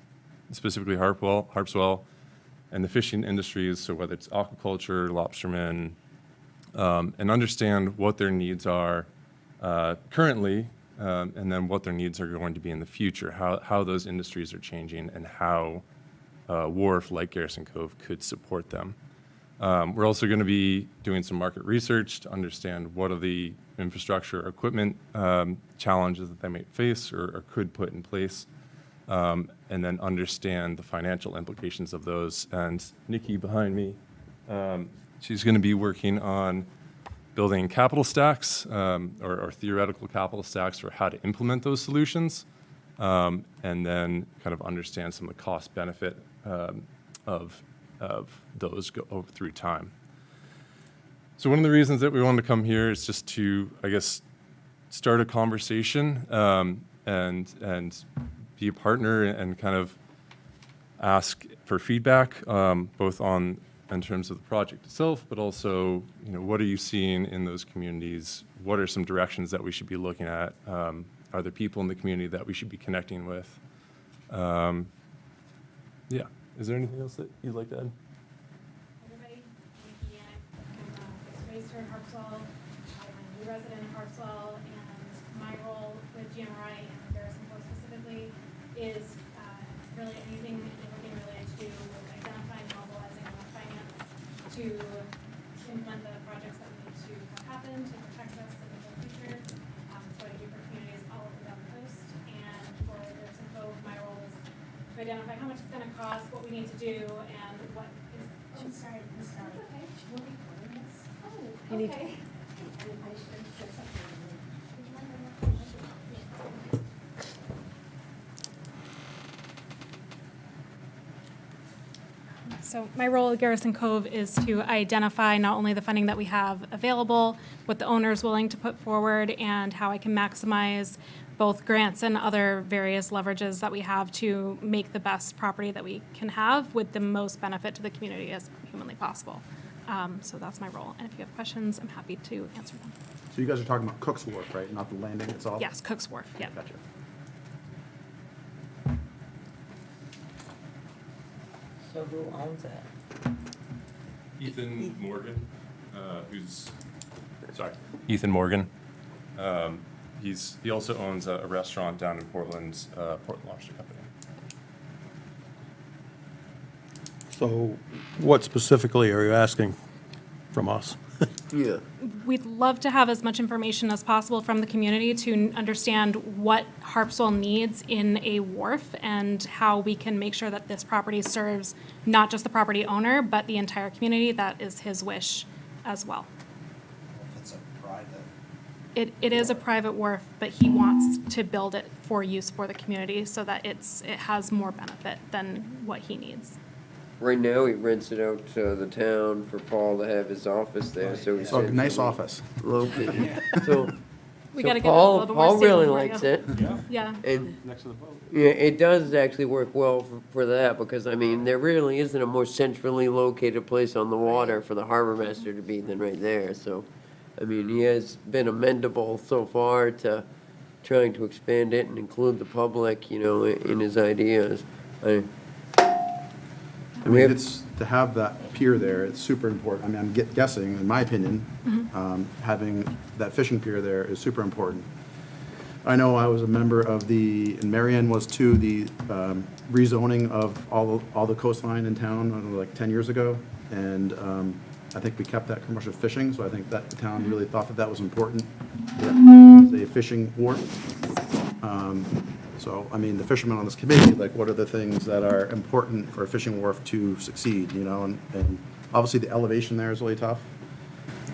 specifically Harpswell, and the fishing industries, so whether it's aquaculture, lobstermen, and understand what their needs are currently, and then what their needs are going to be in the future, how those industries are changing, and how a wharf like Garrison Cove could support them. We're also going to be doing some market research to understand what are the infrastructure or equipment challenges that they might face or could put in place, and then understand the financial implications of those. And Nikki behind me, she's going to be working on building capital stacks or theoretical capital stacks for how to implement those solutions, and then kind of understand some of the cost benefit of those go through time. So one of the reasons that we wanted to come here is just to, I guess, start a conversation and be a partner and kind of ask for feedback, both in terms of the project itself, but also, what are you seeing in those communities? What are some directions that we should be looking at? Are there people in the community that we should be connecting with? Yeah. Is there anything else that you'd like to add? Everybody, intern Harpswell. I'm a new resident of Harpswell, and my role with GMRI and Garrison Cove specifically is really anything related to identifying and mobilizing enough finance to implement the projects that we need to have happen to protect us in the whole future. It's what I do for communities all over down the coast. And for Garrison Cove, my role is to identify how much it's going to cost, what we need to do, and what is. Oh, sorry. That's okay. We'll be recording this. Oh, okay. So my role at Garrison Cove is to identify not only the funding that we have available, what the owner is willing to put forward, and how I can maximize both grants and other various leverages that we have to make the best property that we can have with the most benefit to the community as humanly possible. So that's my role. And if you have questions, I'm happy to answer them. So you guys are talking about Cook's Wharf, right? Not the landing itself? Yes, Cook's Wharf, yeah. Gotcha. So who owns it? Ethan Morgan, Ethan Morgan. He also owns a restaurant down in Portland, Portland Lobster Company. So what specifically are you asking from us? Yeah. We'd love to have as much information as possible from the community to understand what Harpswell needs in a wharf and how we can make sure that this property serves not just the property owner, but the entire community. That is his wish as well. If it's a private. It is a private wharf, but he wants to build it for use for the community so that it has more benefit than what he needs. Right now, he rents it out to the town for Paul to have his office there, so he's. So a nice office. Located. So, We so gotta get a Paul, little bit more Paul really stable for likes you. it. Yeah. And, Next to the boat. yeah, it does actually work well for that, because, I mean, there really isn't a more centrally located place on the water for the harbor master to be than right there, so, I mean, he has been amendable so far to trying to expand it and include the public, you know, in his ideas. I mean, it's, to have that pier there, it's super important. I mean, I'm guessing, in my opinion, having that fishing pier there is super important. I know I was a member of and Marianne was too, the rezoning of all the coastline in town, like 10 years ago. And I think we kept that commercial fishing, so I think that the town really thought that was important. The fishing wharf. So, I mean, the fishermen on this committee, like, what are the things that are important for a fishing wharf to succeed, you know? And obviously, the elevation there is really tough.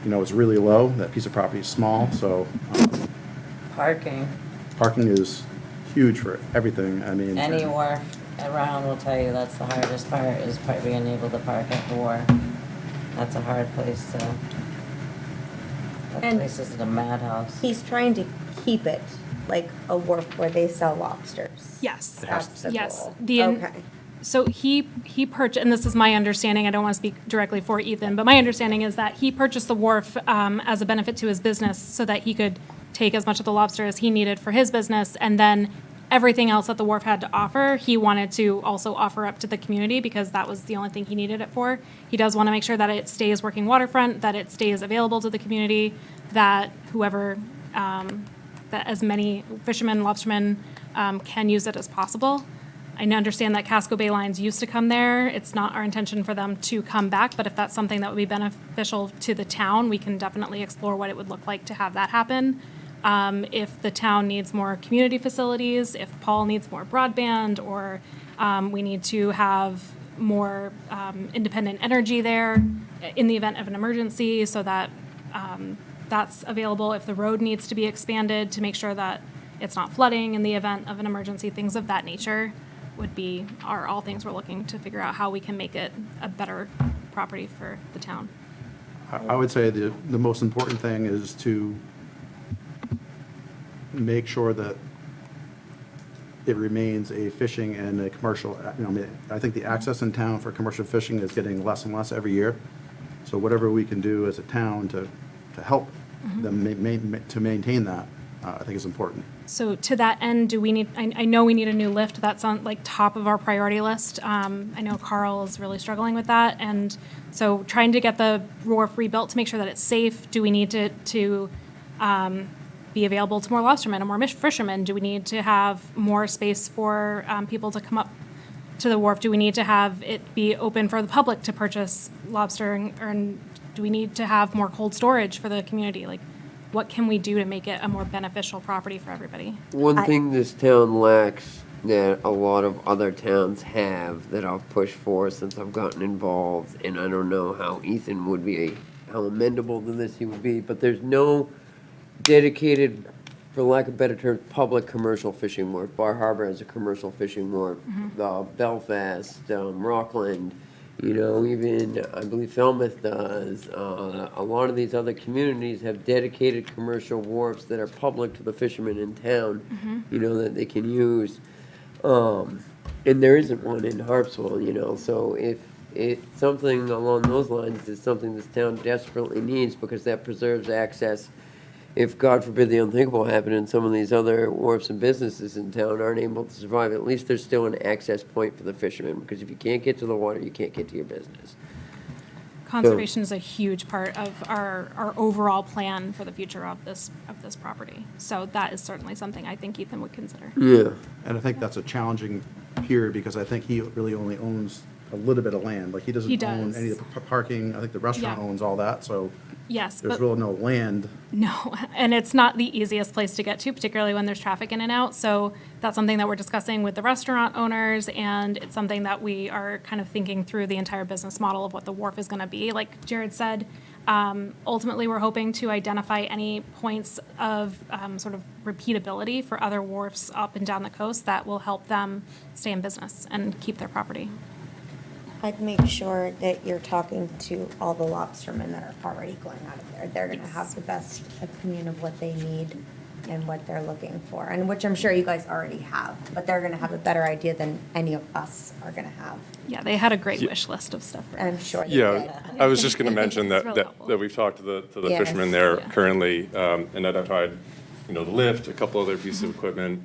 You know, it's really low. That piece of property is small, so Parking. parking is huge for everything. I mean, Any wharf around will tell you that's the hardest part, is being able to park at the wharf. That's a hard place to, that And- place is a madhouse. He's trying to keep it like a wharf where they sell lobsters. Yes. That's the Yes. goal. Okay. So he purchased, and this is my understanding, I don't want to speak directly for Ethan, but my understanding is that he purchased the wharf as a benefit to his business so that he could take as much of the lobster as he needed for his business, and then everything else that the wharf had to offer, he wanted to also offer up to the community because that was the only thing he needed it for. He does want to make sure that it stays working waterfront, that it stays available to the community, that whoever, that as many fishermen, lobstermen can use it as possible. I understand that Casco Bay lines used to come there. It's not our intention for them to come back, but if that's something that would be beneficial to the town, we can definitely explore what it would look like to have that happen. If the town needs more community facilities, if Paul needs more broadband, or we need to have more independent energy there in the event of an emergency so that that's available. If the road needs to be expanded to make sure that it's not flooding in the event of an emergency, things of that nature are all things we're looking to figure out how we can make it a better property for the town. I would say the most important thing is to make sure that it remains a fishing and a commercial, you know, I think the access in town for commercial fishing is getting less and less every year. So whatever we can do as a town to help them to maintain that I think is important. So to that end, do we need, I know we need a new lift, that's on like top of our priority list. I know Carl is really struggling with that, and so trying to get the wharf rebuilt to make sure that it's safe, do we need to be available to more lobstermen and more fishermen? Do we need to have more space for people to come up to the wharf? Do we need to have it be open for the public to purchase lobster, and do we need to have more cold storage for the community? Like, what can we do to make it a more beneficial property for everybody? One thing this town lacks that a lot of other towns have that I've pushed for since I've gotten involved, and I don't know how Ethan would be, how amendable to this he would be, but there's no dedicated, for lack of better terms, public commercial fishing wharf. Bar Harbor has a commercial fishing wharf. Belfast, Rockland, you know, even I believe Falmouth does. A lot of these other communities have dedicated commercial wharfs that are public to the fishermen in town, you know, that they can use. And there isn't one in Harpswell, you know, so if something along those lines is something this town desperately needs, because that preserves access. If, God forbid, the unthinkable happened and some of these other wharfs and businesses in town aren't able to survive, at least there's still an access point for the fishermen, because if you can't get to the water, you can't get to your business. Conservation is a huge part of our overall plan for the future of this property. So that is certainly something I think Ethan would consider. Yeah. And I think that's a challenging period, because I think he really only owns a little bit of land. Like, he doesn't own any of the parking. I think the restaurant Yeah. owns all that, so Yes, there's but really no land. no, and it's not the easiest place to get to, particularly when there's traffic in and out. So that's something that we're discussing with the restaurant owners, and it's something that we are kind of thinking through the entire business model of what the wharf is going to be. Like Jared said, ultimately, we're hoping to identify any points of sort of repeatability for other wharfs up and down the coast that will help them stay in business and keep their property. I'd make sure that you're talking to all the lobstermen that are already going out of there. They're gonna have the best opinion of what they need and what they're looking for, and which I'm sure you guys already have, but they're gonna have a better idea than any of us are gonna have. Yeah, they had a great wish list of stuff. I'm sure they Yeah, did. I was just going to mention It's really helpful. that we've talked to the Yes. fishermen there Yeah. currently, and identified, you know, the lift, a couple other pieces of equipment.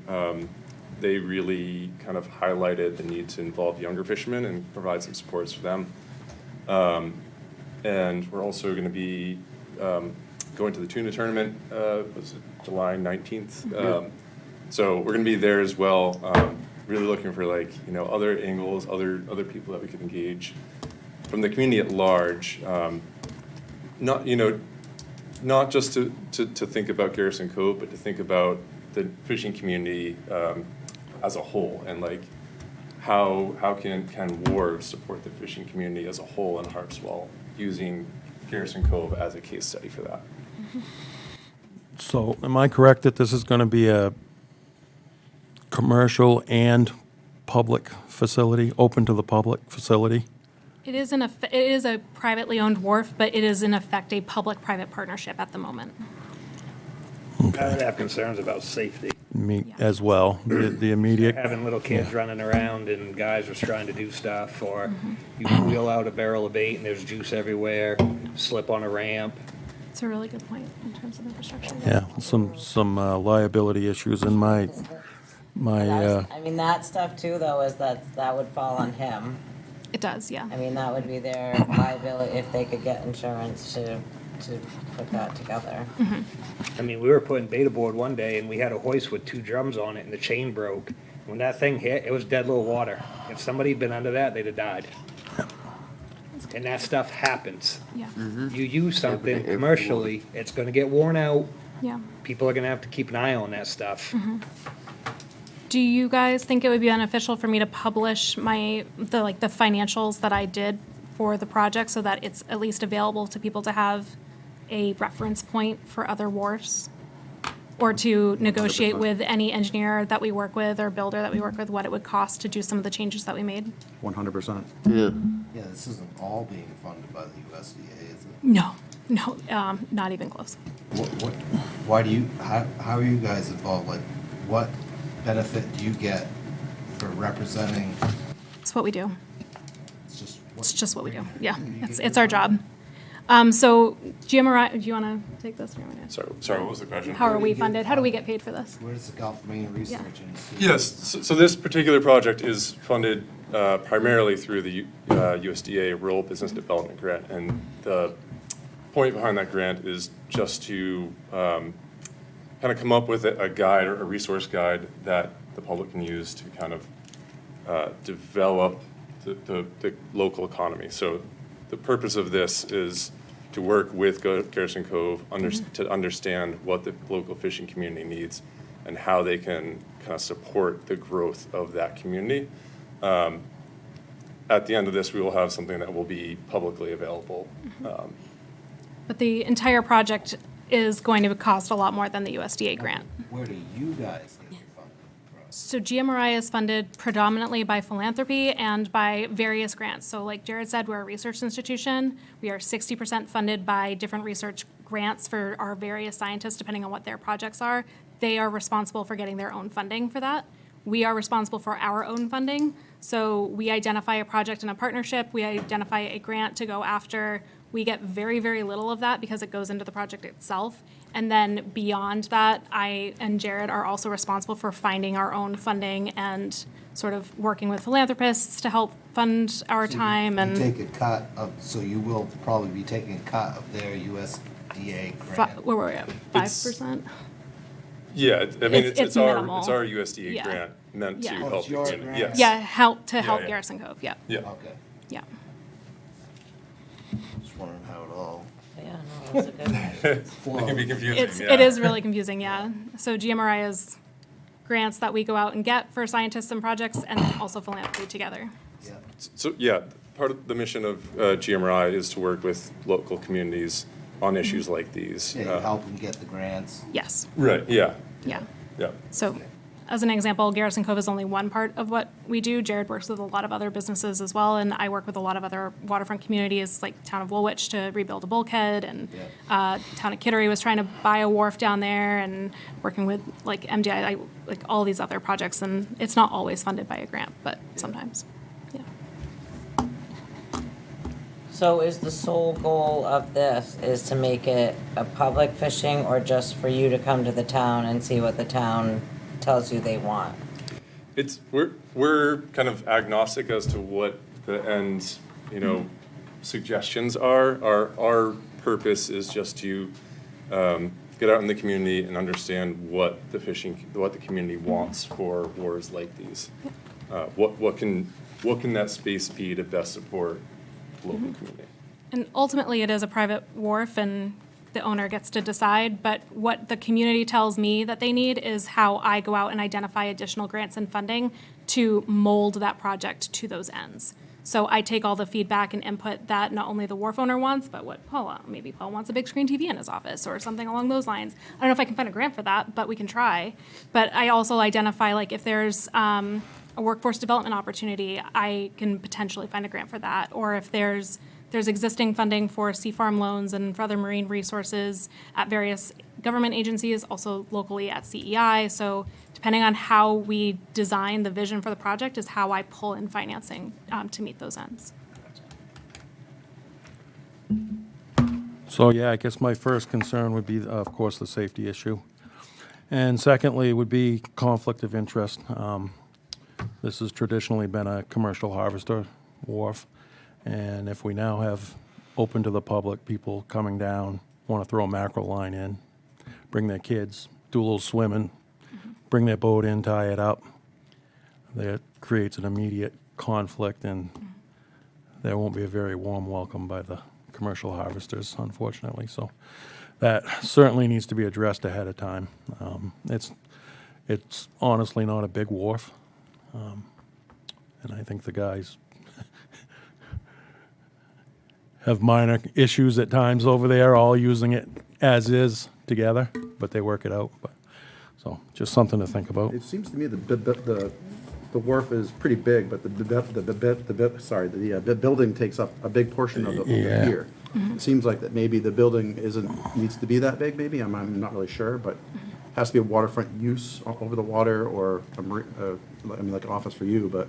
They really kind of highlighted the need to involve younger fishermen and provide some supports for them. And we're also going to be going to the tuna tournament, was it July 19th? So we're going to be there as well, really looking for, like, you know, other angles, other people that we could engage from the community at large. Not, you know, not just to think about Garrison Cove, but to think about the fishing community as a whole, and like how can wharves support the fishing community as a whole in Harpswell, using Garrison Cove as a case study for that. So am I correct that this is going to be a commercial and public facility, open to the public facility? It is it is a privately owned wharf, but it is in effect a public-private partnership at the moment. I would have concerns about safety. Me Yeah. as well, the immediate. Having little kids running around and guys just trying to do stuff, or you Mm-hmm. wheel out a barrel of bait and there's juice everywhere, slip on a ramp. It's a really good point in terms of infrastructure. Yeah, some liability issues in my, I mean, that stuff too, though, is that would fall on him. It does, yeah. I mean, that would be their liability if they could get insurance to put that together. I mean, we were putting bait aboard one day and we had a hoist with 2 drums on it and the chain broke. When that thing hit, it was dead low water. If somebody had been under that, they'd have died. And that stuff happens. Yeah, You use something commercially, it's gonna get worn out. yeah. People are gonna have to keep an eye on that stuff. Do you guys think it would be beneficial for me to publish the financials that I did for the project, so that it's at least available to people to have a reference point for other wharfs? Or to negotiate 100%. with any engineer that we work with or builder that we work with, what it would cost to do some of the changes that we made? 100%. Yeah. Yeah, this isn't all being funded by the USDA, is it? No, not even close. Why do you, how are you guys involved? Like, what benefit do you get for representing? It's what we do. It's just It's just what we do. Yeah, it's our job. So GMRI, do you want to take this? Or you want me to- Sorry, what was the question? How are we funded? How do we get paid for this? Where does the Gulf Marine Research Institute? Yes, so this particular project is funded primarily through the USDA Rural Business Development Grant. And the point behind that grant is just to kind of come up with a guide or a resource guide that the public can use to kind of develop the local economy. So the purpose of this is to work with Garrison Cove to understand what the local fishing community needs and how they can kind of support the growth of that community. At the end of this, we will have something that will be publicly available. But the entire project is going to cost a lot more than the USDA grant. Where do you guys get your funding from? So GMRI is funded predominantly by philanthropy and by various grants. So like Jared said, we're a research institution. We are 60% funded by different research grants for our various scientists, depending on what their projects are. They are responsible for getting their own funding for that. We are responsible for our own funding. So we identify a project in a partnership, we identify a grant to go after. We get very, very little of that because it goes into the project itself. And then beyond that, I and Jared are also responsible for finding our own funding and sort of working with philanthropists to help fund our time. You And take a cut of, so you will probably be taking a cut of their USDA grant. where were we at? 5%? Yeah, I mean, It's it's our minimal. USDA Yeah. grant meant to Yeah. Oh, help it's the your community. grant? Yes. Yeah, help Yeah. Garrison Cove. Yeah, Yeah. Okay, yeah. just wondering how it all Yeah, no, that's a good one. It can be confusing, It yeah. is really confusing, yeah. So GMRI is grants that we go out and get for scientists and projects, and then also philanthropy together. yeah. So, yeah, part of the mission of GMRI is to work with local communities on issues like these. Yeah, you help them get the grants. Yes, Right, yeah, yeah. yeah. So, as an example, Garrison Cove is only one part of what we do. Jared works with a lot of other businesses as well, and I work with a lot of other waterfront communities, like Town of Woolwich to rebuild a bulkhead, and Town of Kittery was trying to buy a wharf down there, and working with like MDI, like all these other projects, and it's not always funded by a grant, but sometimes, yeah. So is the sole goal of this is to make it a public fishing or just for you to come to the town and see what the town tells you they want? We're kind of agnostic as to what the end, suggestions are. Our purpose is just to get out in the community and understand what the community wants for wars like these. What can that space be to best support the local community? And ultimately, it is a private wharf, and the owner gets to decide, but what the community tells me that they need is how I go out and identify additional grants and funding to mold that project to those ends. So I take all the feedback and input that not only the wharf owner wants, but what maybe Paul wants a big screen TV in his office or something along those lines. I don't know if I can find a grant for that, but we can try. But I also identify, like, if there's a workforce development opportunity, I can potentially find a grant for that. Or if there's existing funding for sea farm loans and for other marine resources at various government agencies, also locally at CEI. So depending on how we design the vision for the project is how I pull in financing to meet those ends. So, yeah, I guess my first concern would be, of course, the safety issue. And secondly, would be conflict of interest. This has traditionally been a commercial harvester wharf. And if we now have open to the public, people coming down, want to throw a mackerel line in, bring their kids, do a little swimming, bring their boat in, tie it up, that creates an immediate conflict, and there won't be a very warm welcome by the commercial harvesters, unfortunately. So that certainly needs to be addressed ahead of time. It's honestly not a big wharf, and I think the guys have minor issues at times over there, all using it as is together, but they work it out. So just something to think about. It seems to me the wharf is pretty big, but the building takes up a big portion of the Yeah. pier. It seems like that maybe the building needs to be that big, maybe, I'm not really sure, but has to be a waterfront use over the water, or like an office for you, but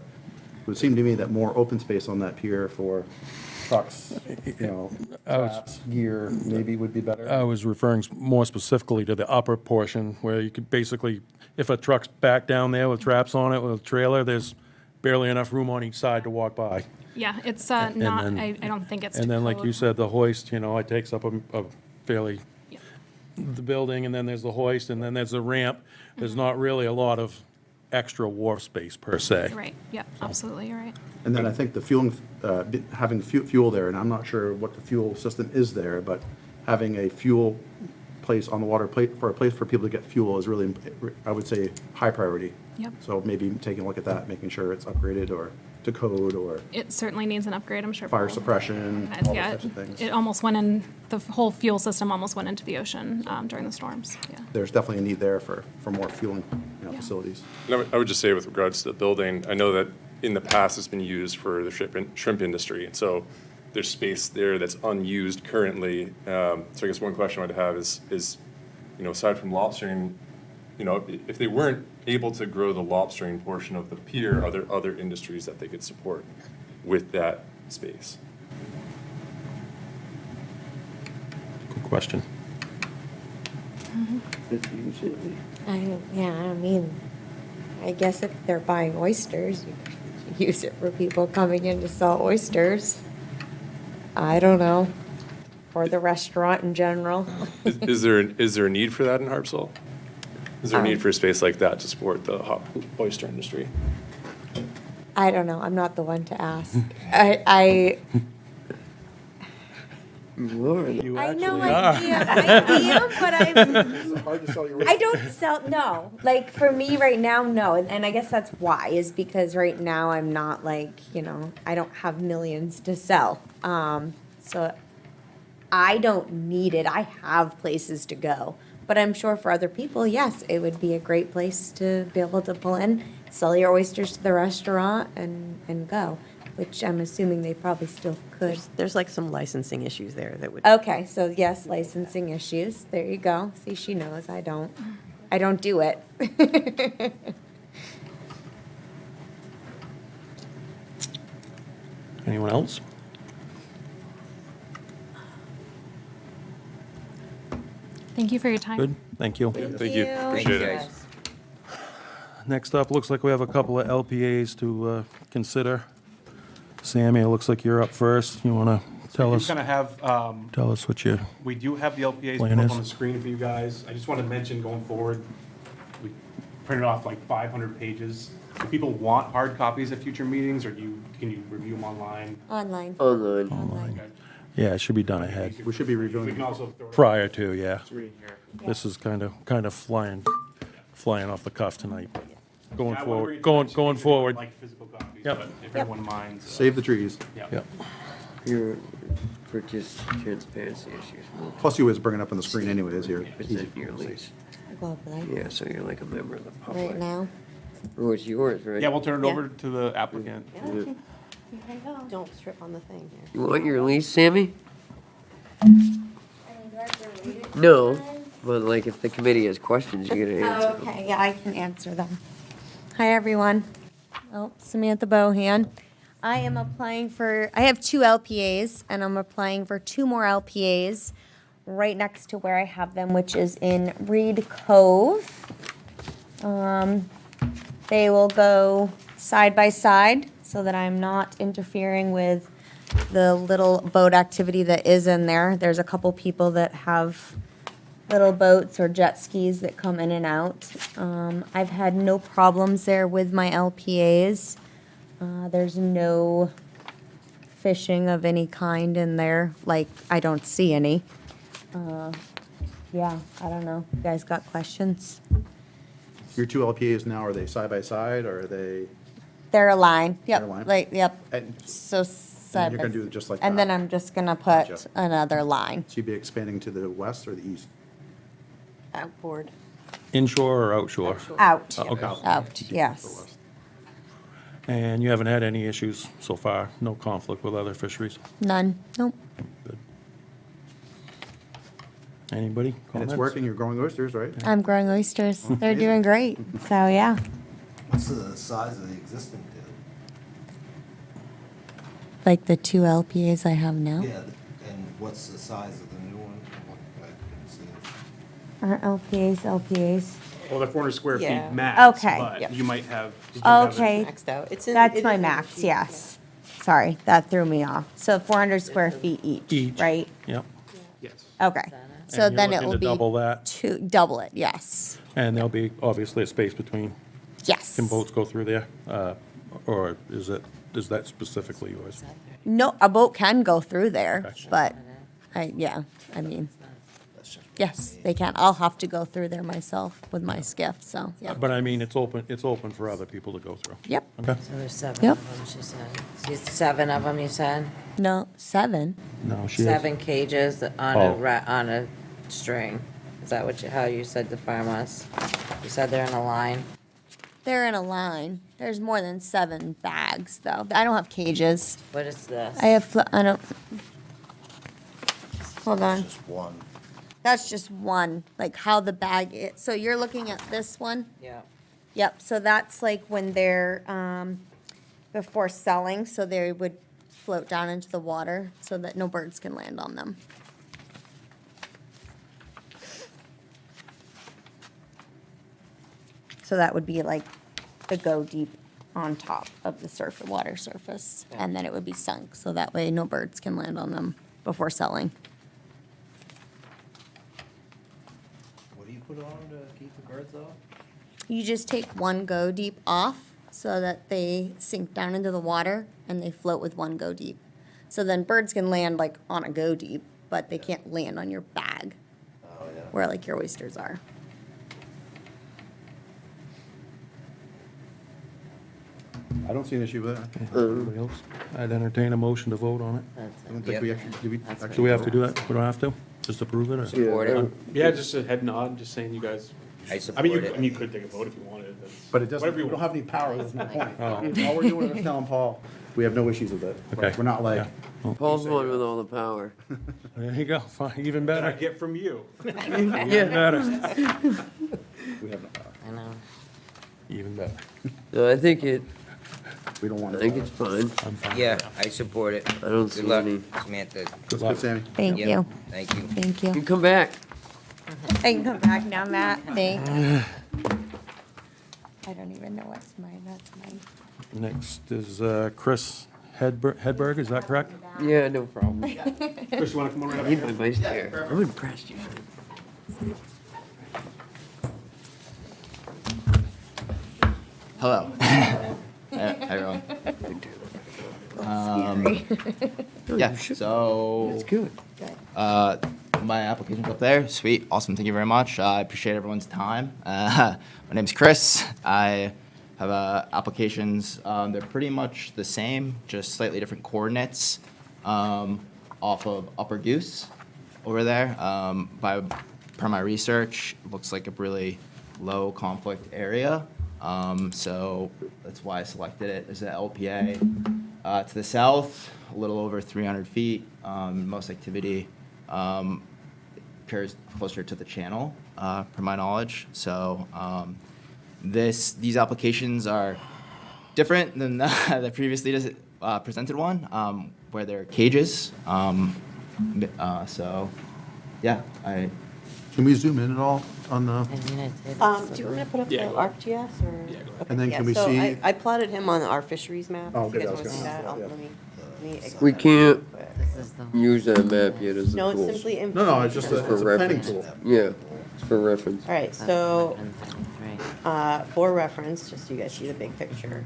it would seem to me that more open space on that pier for trucks, traps, gear, maybe would be better. I was referring more specifically to the upper portion, where you could basically, if a truck's back down there with traps on it, with a trailer, there's barely enough room on each side to walk by. Yeah, it's And not, then- I don't think it's to And then, like you code. said, the hoist, it takes up a fairly, Yeah. the building, and then there's the hoist, and then there's the ramp. There's not really a lot of extra wharf space per se. Right, yep, absolutely, you're right. And then I think the fueling, having fuel there, and I'm not sure what the fuel system is there, but having a fuel place on the water plate, for a place for people to get fuel is really, I would say, high priority. Yep. So maybe taking a look at that, making sure it's upgraded or to code or It certainly needs an upgrade, I'm sure. fire Paul- suppression, all those Yeah, types of things. it almost went in, the whole fuel system almost went into the ocean during the storms, yeah. There's definitely a need there for more fueling, Yeah. facilities. And I would just say with regards to the building, I know that in the past it's been used for the shrimp industry, and so there's space there that's unused currently. So I guess one question I'd have is, aside from lobstering, if they weren't able to grow the lobstering portion of the pier, are there other industries that they could support with that space? Good question. I mean, I guess if they're buying oysters, you use it for people coming in to sell oysters. I don't know, or the restaurant in general. Is there a need for that in Harpswell? Is there a need for a space like that to support the oyster industry? I don't know, I'm not the one to ask. I You I know actually I am, but I'm, Hard to sell your I don't sell, no, like, for me right now, no, and I guess that's why, is because right now I'm not like, I don't have millions to sell. So I don't need it, I have places to go. But I'm sure for other people, yes, it would be a great place to be able to pull in, sell your oysters to the restaurant and go, which I'm assuming they probably still could. There's like some licensing issues there that would. Okay, so yes, licensing issues. There you go. See, she knows. I don't do it. Anyone else? Thank you for your time. Good, thank you. Thank you, you. appreciate it. Guys. Next up, looks like we have a couple of LPAs to consider. Sammy, it looks like you're up first. You want to tell We're us, going to have, what you, we do have the LPAs Plan put up is. on the screen for you guys. I just want to mention going forward, we printed off like 500 pages. Do people want hard copies at future meetings, or can you review them online? Online. Online. Okay. yeah, it should be done ahead, We should be We reviewing. can also throw it prior to, yeah. reading here. This is kind of flying off the cuff tonight. Going Yeah, I wanna forward, bring it going attention to people who forward. Like physical copies, Yep. but if everyone minds. Save the trees. Yeah. Yep. You're for just transparency issues. Plus, you always bring it up on the screen anyways, you're It's easy. at your lease. Lovely. Yeah, so you're like a member of the public. Right now. Oh, it's yours, right? Yeah, we'll turn it Yeah. over to the applicant. Don't strip on the thing here. You want your lease, Sammy? No, but like if the committee has questions, you gotta answer them. Okay, yeah, I can answer them. Hi, everyone. Oh, Samantha Bohan. I am applying for, I have 2 LPAs, and I'm applying for 2 more LPAs right next to where I have them, which is in Reed Cove. They will go side by side so that I'm not interfering with the little boat activity that is in there. There's a couple people that have little boats or jet skis that come in and out. I've had no problems there with my LPAs. There's no fishing of any kind in there, like, I don't see any. Yeah, I don't know. You guys got questions? Your 2 LPAs now, are they side by side, or are they, They're aligned, yep, They're aligned? like, yep. and So side you're by- gonna do it just like And that? then I'm just gonna put Gotcha. another line. so you'd be expanding to the west or the east? Outboard. Inshore or outshore? Out, Okay. out, yes. west. And you haven't had any issues so far? No conflict with other fisheries? None, nope. Good. Anybody? And it's Comments? working, you're growing oysters, right? I'm growing oysters. They're doing great, so yeah. What's the size of the existing Like the two LPAs I have now? Yeah, and what's the size of the new one? I couldn't see it. Aren't LPAs? Well, they're 400 square feet Yeah. max, Okay. but Yep. you might have. you can have it- Okay, Maxed out. It's in. that's it my is in the max, sheet, yes. Sorry, that threw me off. So 400 square feet each, right? Yep. Yes. Okay, so And you're then it looking will to be. double that? Double it, yes. And there'll be obviously a space between. Yes. Can boats go through there? Or is that specifically yours? No, a boat can go through there, Okay. but I mean, yes, they can. I'll have to go through there myself with my skiff, so, yeah. But I mean, it's open for other people to go through. Yep. Okay. So there's 7 Yep. of them, she said. So 7 of them, you said? No, 7. No, she is. 7 cages on Oh. on a string. Is that how you said the farm was? You said they're in a line? They're in a line. There's more than 7 bags, though. I don't have cages. What is this? I have, I don't. Hold on. Just one. That's just one, like how the bag is. So you're looking at this one? Yeah. Yep, so that's like when they're, before selling, so they would float down into the water so that no birds can land on them. So that would be like the go deep on top of the water surface, and then it would be sunk, so that way no birds can land on them before selling. What do you put on to keep the birds off? You just take one go deep off so that they sink down into the water and they float with one go deep. So then birds can land like on a go deep, but they can't land on your bag Oh, yeah. where like your oysters are. I don't see an issue with that. Anybody else? I'd entertain a motion to vote on it. I don't think we actually, do we That's actually? Do we have to do that? We don't have to? Just approve it or? Support it. Yeah, just a head nod, just saying you guys. I I mean, support it. you could take a vote if you wanted. That's- But it doesn't, whatever we you don't want. have any power, that's no point. Oh. All we're doing is telling Paul, we have no issues with it. Okay. We're not like, Yeah. Paul's the one with all the power. There you go. Fine, even That I better. get from you. Even better. we have no power. I know. Even better. No, I think We don't want I it. think it's fine. I'm fine. Yeah, I support it. I don't Good see luck, any. Samantha. Good Good, luck. Sammy. Thank Yep, you. Thank you. Thank You you. can come back. I can come back now, Matt. Thanks. I don't even know what's mine. That's mine. Next is Chris Hedberg, is that correct? Yeah, no problem. Chris, you want to come on right I up need here? my vice chair. I'm impressed you. Hello, everyone. Yeah, so It's good. my application's up there. Sweet, awesome. Thank you very much. I appreciate everyone's time. My name's Chris. I have applications. They're pretty much the same, just slightly different coordinates off of Upper Goose over there. Per my research, it looks like a really low conflict area. So that's why I selected it as an LPA. To the south, a little over 300 feet. Most activity occurs closer to the channel, per my knowledge. So these applications are different than the previously presented one, where they're cages. So, yeah, Can we zoom in at all on the, I mean, it- Do you want me to put up the Yeah, go ArcGIS or? Yeah, go ahead. And then Okay, can we so see- I plotted him on our fisheries map. Oh, You good, guys I was wanna see gonna that? ask I'll- that, let me We can't This is the one. use that map yet as a No, it's tool. simply. no, it's just a, For it's a planning reference. tool. Yeah, it's for reference. All right, so, 133. for reference, just so you guys see the big picture.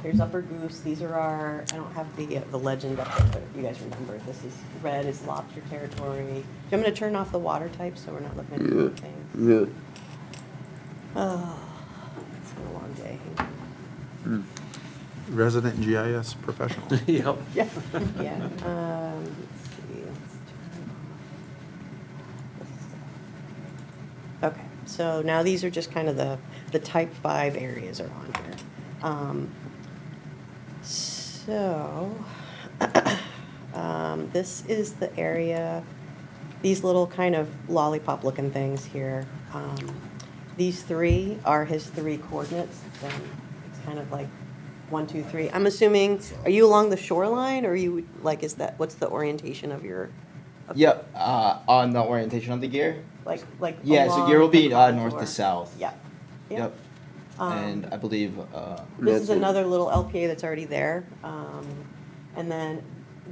Here's Upper Goose, these are our, I don't have the legend up there, but if you guys remember, this is, red is lobster territory. I'm gonna turn off the water type, so we're not looking at Yeah. anything. Yeah. Oh, it's been a long day. Resident GIS professional. Yep. Yeah, yeah, let's see, let's turn off. Okay, so now these are just kind of the type 5 areas are on here. So, this is the area, these little kind of lollipop-looking things here. These 3 are his 3 coordinates, then it's kind of like 1, 2, 3. I'm assuming, are you along the shoreline, or are you, like, what's the orientation of your? Yep, on the orientation of the gear? Like Yeah, so along gear will be the north contour? to south. Yeah. Yeah. Yep. And I believe, This is another little LPA that's already there. And then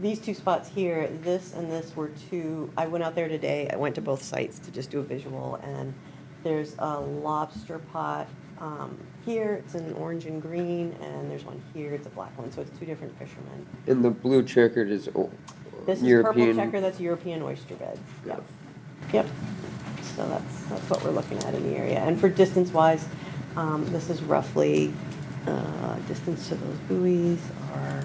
these two spots here, this and this were two, I went out there today, I went to both sites to just do a visual, and there's a lobster pot here, it's an orange and green, and there's one here, it's a black one, so it's two different fishermen. And the blue checkered is This is European. purple checker, that's European oyster bed. Yep. Yep. So that's what we're looking at in the area. And for distance-wise, this is roughly, distance to those buoys are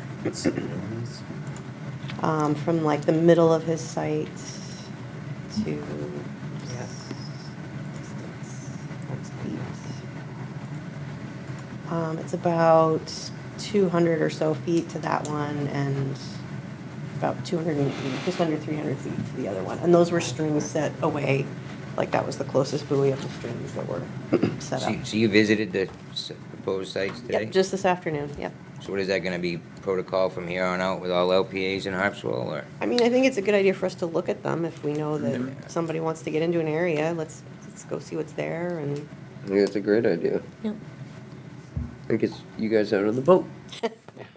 from like the middle of his site to, it's about 200 or so feet to that one, and about 280, just under 300 feet to the other one. And those were strings set away, like that was the closest buoy of the strings that were set up. So you visited the proposed sites today? Yep, just this afternoon, yep. So what is that gonna be, protocol from here on out with all LPAs in Harpswell, or? I mean, I think it's a good idea for us to look at them if we know that somebody wants to get into an area. Let's go see what's there and. I think it's a great idea. Yep. I think it's you guys out on the boat,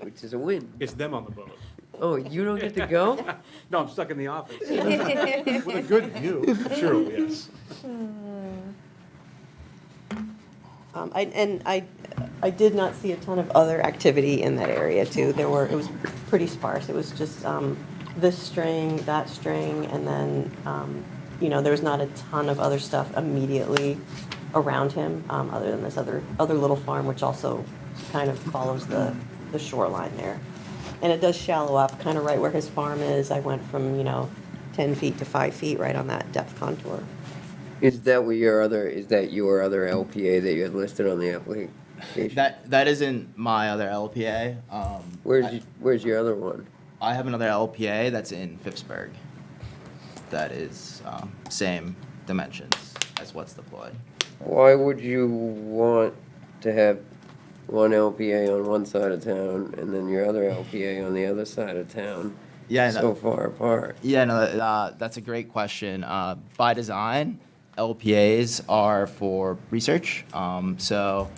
which is a win. It's them on the boat. Oh, you don't get to go? No, I'm stuck in the office. With a good view. True, yes. I did not see a ton of other activity in that area too. It was pretty sparse. It was just this string, that string, and then, there was not a ton of other stuff immediately around him, other than this other little farm, which also kind of follows the shoreline there. And it does shallow up, kind of right where his farm is. I went from, 10 feet to 5 feet right on that depth contour. Is that your other LPA that you had listed on the application? that isn't my other LPA. Where's your other one? I have another LPA that's in Phippsburg. That is same dimensions as what's deployed. Why would you want to have one LPA on one side of town and then your other LPA on the other side of town? Yeah, so far apart. Yeah, no, that's a great question. By design, LPAs are for research, so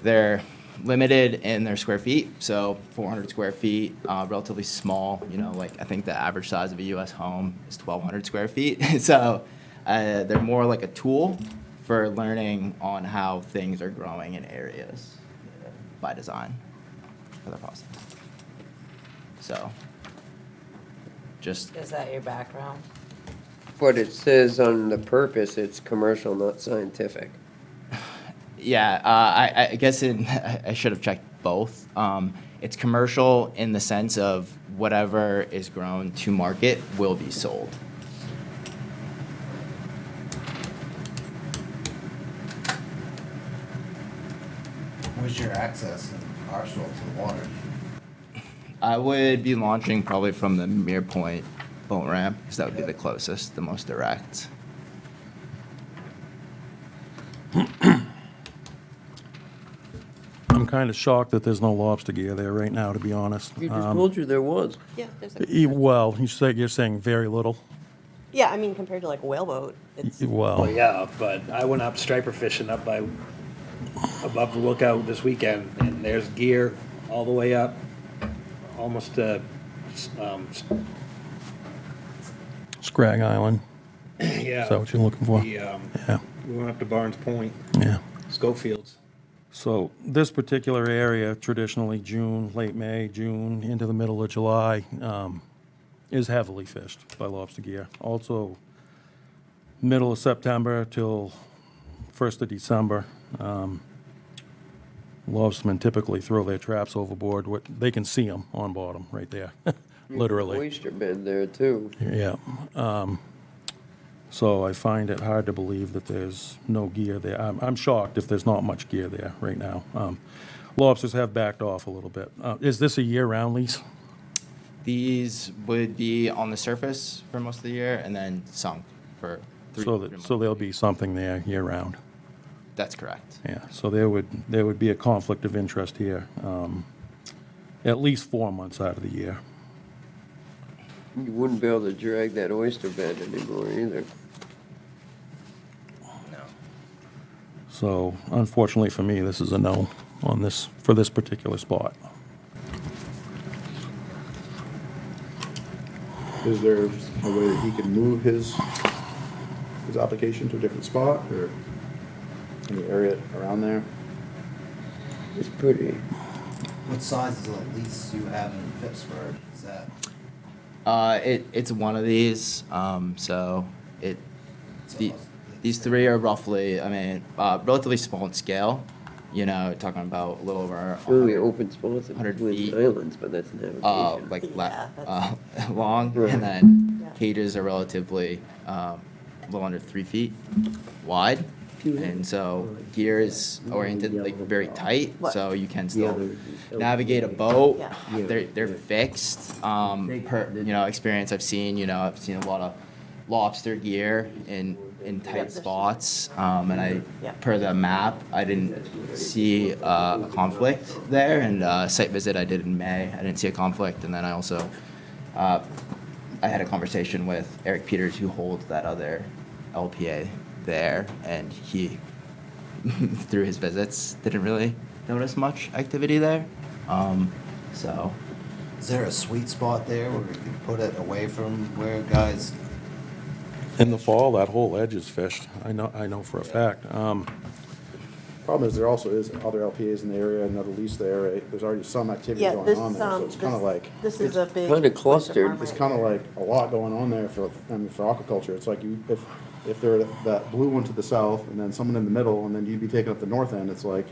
they're limited in their square feet. So 400 square feet, relatively small. Like I think the average size of a U.S. home is 1,200 square feet. So they're more like a tool for learning on how things are growing in areas by design for the process. So. Is that your background? But it says on the purpose, it's commercial, not scientific. Yeah, I guess I should have checked both. It's commercial in the sense of whatever is grown to market will be sold. What's your access in Harpswell to the water? I would be launching probably from the Mere Point boat ramp, because that would be the closest, the most direct. I'm kind of shocked that there's no lobster gear there right now, to be honest. You just told you there was. Yeah, there's Well, you're saying very little? Yeah, I mean, compared to like a whaleboat, it's. Well, Yeah, but I went up striper fishing up above the lookout this weekend, and there's gear all the way up, almost to, Scrag Island, yeah. is that what you're looking for? Yeah. Yeah, We went up to Barnes Point, yeah. Schofields. So this particular area, traditionally June, late May, June, into the middle of July, is heavily fished by lobster gear. Also, middle of September till 1st of December, lobstermen typically throw their traps overboard. They can see them on bottom, right there, literally. Oyster bed there too. Yeah. So I find it hard to believe that there's no gear there. I'm shocked if there's not much gear there right now. Lobsters have backed off a little bit. Is this a year-round lease? These would be on the surface for most of the year and then sunk for 3 months. So there'll be something there year-round? That's correct. Yeah, so there would be a conflict of interest here. at least 4 months out of the year. You wouldn't be able to drag that oyster bed anymore either. No. So unfortunately for me, this is a no on this, for this particular spot. Is there just a way that he can move his application to a different spot, or any area around there? It's pretty. What size is the lease you have in Pittsburgh? Is that? It's one of these, so these three are roughly, I mean, relatively small in scale. You know, talking about a little over Really open spots in 100 between feet. islands, but that's navigation. Like Yeah, long, Right. and then Yeah. cages are relatively a little under 3 feet wide. And so gear is oriented like very tight, What? so you can The still other is navigate a boat. Yeah. They're fixed. Per experience I've seen, I've seen a lot of lobster gear in tight spots. And Yeah. per the map, I didn't see a conflict there. And site visit I did in May, I didn't see a conflict. And then I also I had a conversation with Eric Peters, who holds that other LPA there, and he, through his visits, didn't really notice much activity there. So, Is there a sweet spot there where we can put it away from where guys? In the fall, that whole edge is fished. I know for a fact. Problem is, there also is other LPAs in the area, another lease there, right? There's already some activity Yeah, going this, on there, so it's kind of like, this is a big. Kinda clustered. it's kind of like a lot going on there for aquaculture. It's like if there were that blue one to the south, and then someone in the middle, and then you'd be taking up the north end, it's like,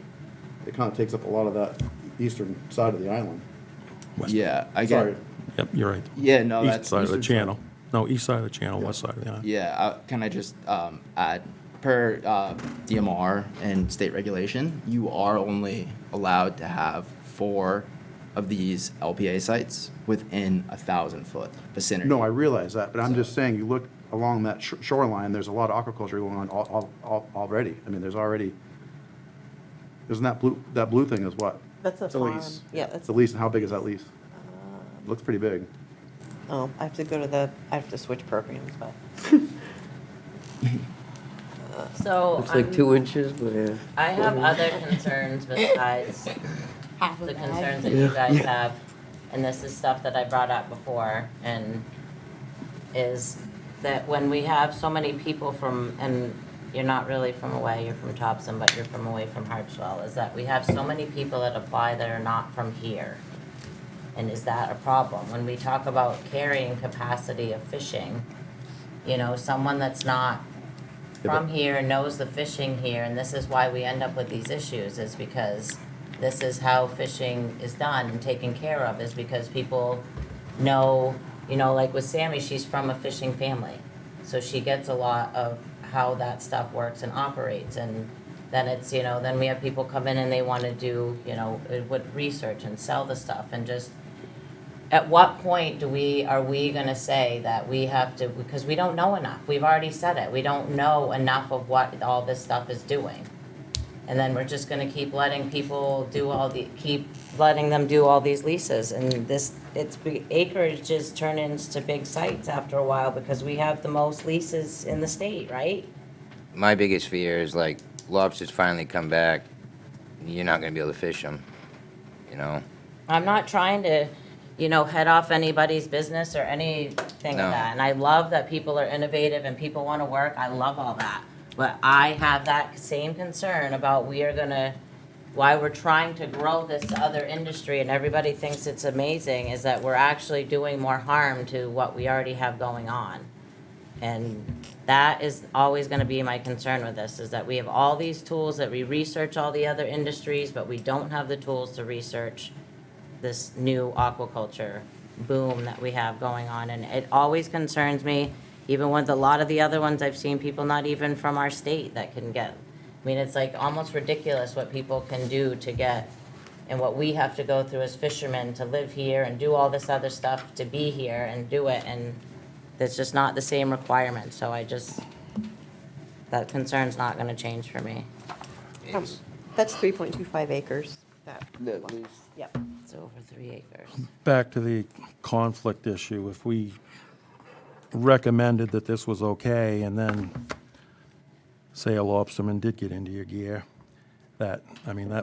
it kind of takes up a lot of that eastern side of the island. yeah, I Sorry. get. Yep, you're right. Yeah, no, East that's side of the eastern side. channel. No, east side of the channel, west side of the island. Yeah, can I just add, per DMR and state regulation, you are only allowed to have 4 of these LPA sites within 1,000-foot vicinity. No, I realize that, but I'm just saying, you look along that shoreline, there's a lot of aquaculture going on already. I mean, there's already, isn't that blue thing is what? That's a It's a farm. lease. Yeah, that's. It's a lease, and how big is that lease? Looks pretty big. Oh, I have to switch programs, but. So. Looks like 2 inches, but yeah. I have other concerns besides Half a the bag. concerns that you guys have, and this is stuff that I brought up before, and is that when we have so many people from, and you're not really from away, you're from Thompson, but you're from away from Harpswell, is that we have so many people that apply that are not from here. And is that a problem? When we talk about carrying capacity of fishing, someone that's not from here knows the fishing here, and this is why we end up with these issues, is because this is how fishing is done and taken care of, is because people know, like with Sammy, she's from a fishing family. So she gets a lot of how that stuff works and operates, and then it's, then we have people come in and they wanna do, with research and sell the stuff, and just, at what point are we gonna say that we have to, because we don't know enough, we've already said it, we don't know enough of what all this stuff is doing. And then we're just gonna keep letting people keep letting them do all these leases, and acreage just turn into big sites after a while, because we have the most leases in the state, right? My biggest fear is like lobsters finally come back, you're not gonna be able to fish them, I'm not trying to, head off anybody's business or anything No. of that. And I love that people are innovative and people want to work. I love all that. But I have that same concern about why we're trying to grow this other industry and everybody thinks it's amazing, is that we're actually doing more harm to what we already have going on. And that is always going to be my concern with this, is that we have all these tools, that we research all the other industries, but we don't have the tools to research this new aquaculture boom that we have going on. And it always concerns me, even with a lot of the other ones, I've seen people not even from our state that can get. I mean, it's like almost ridiculous what people can do to get, and what we have to go through as fishermen to live here and do all this other stuff to be here and do it, and it's just not the same requirement. So that concern's not gonna change for me. That's 3.25 acres. That lease. Yep, it's over 3 acres. Back to the conflict issue, if we recommended that this was okay, and then, say, a lobsterman did get into your gear, that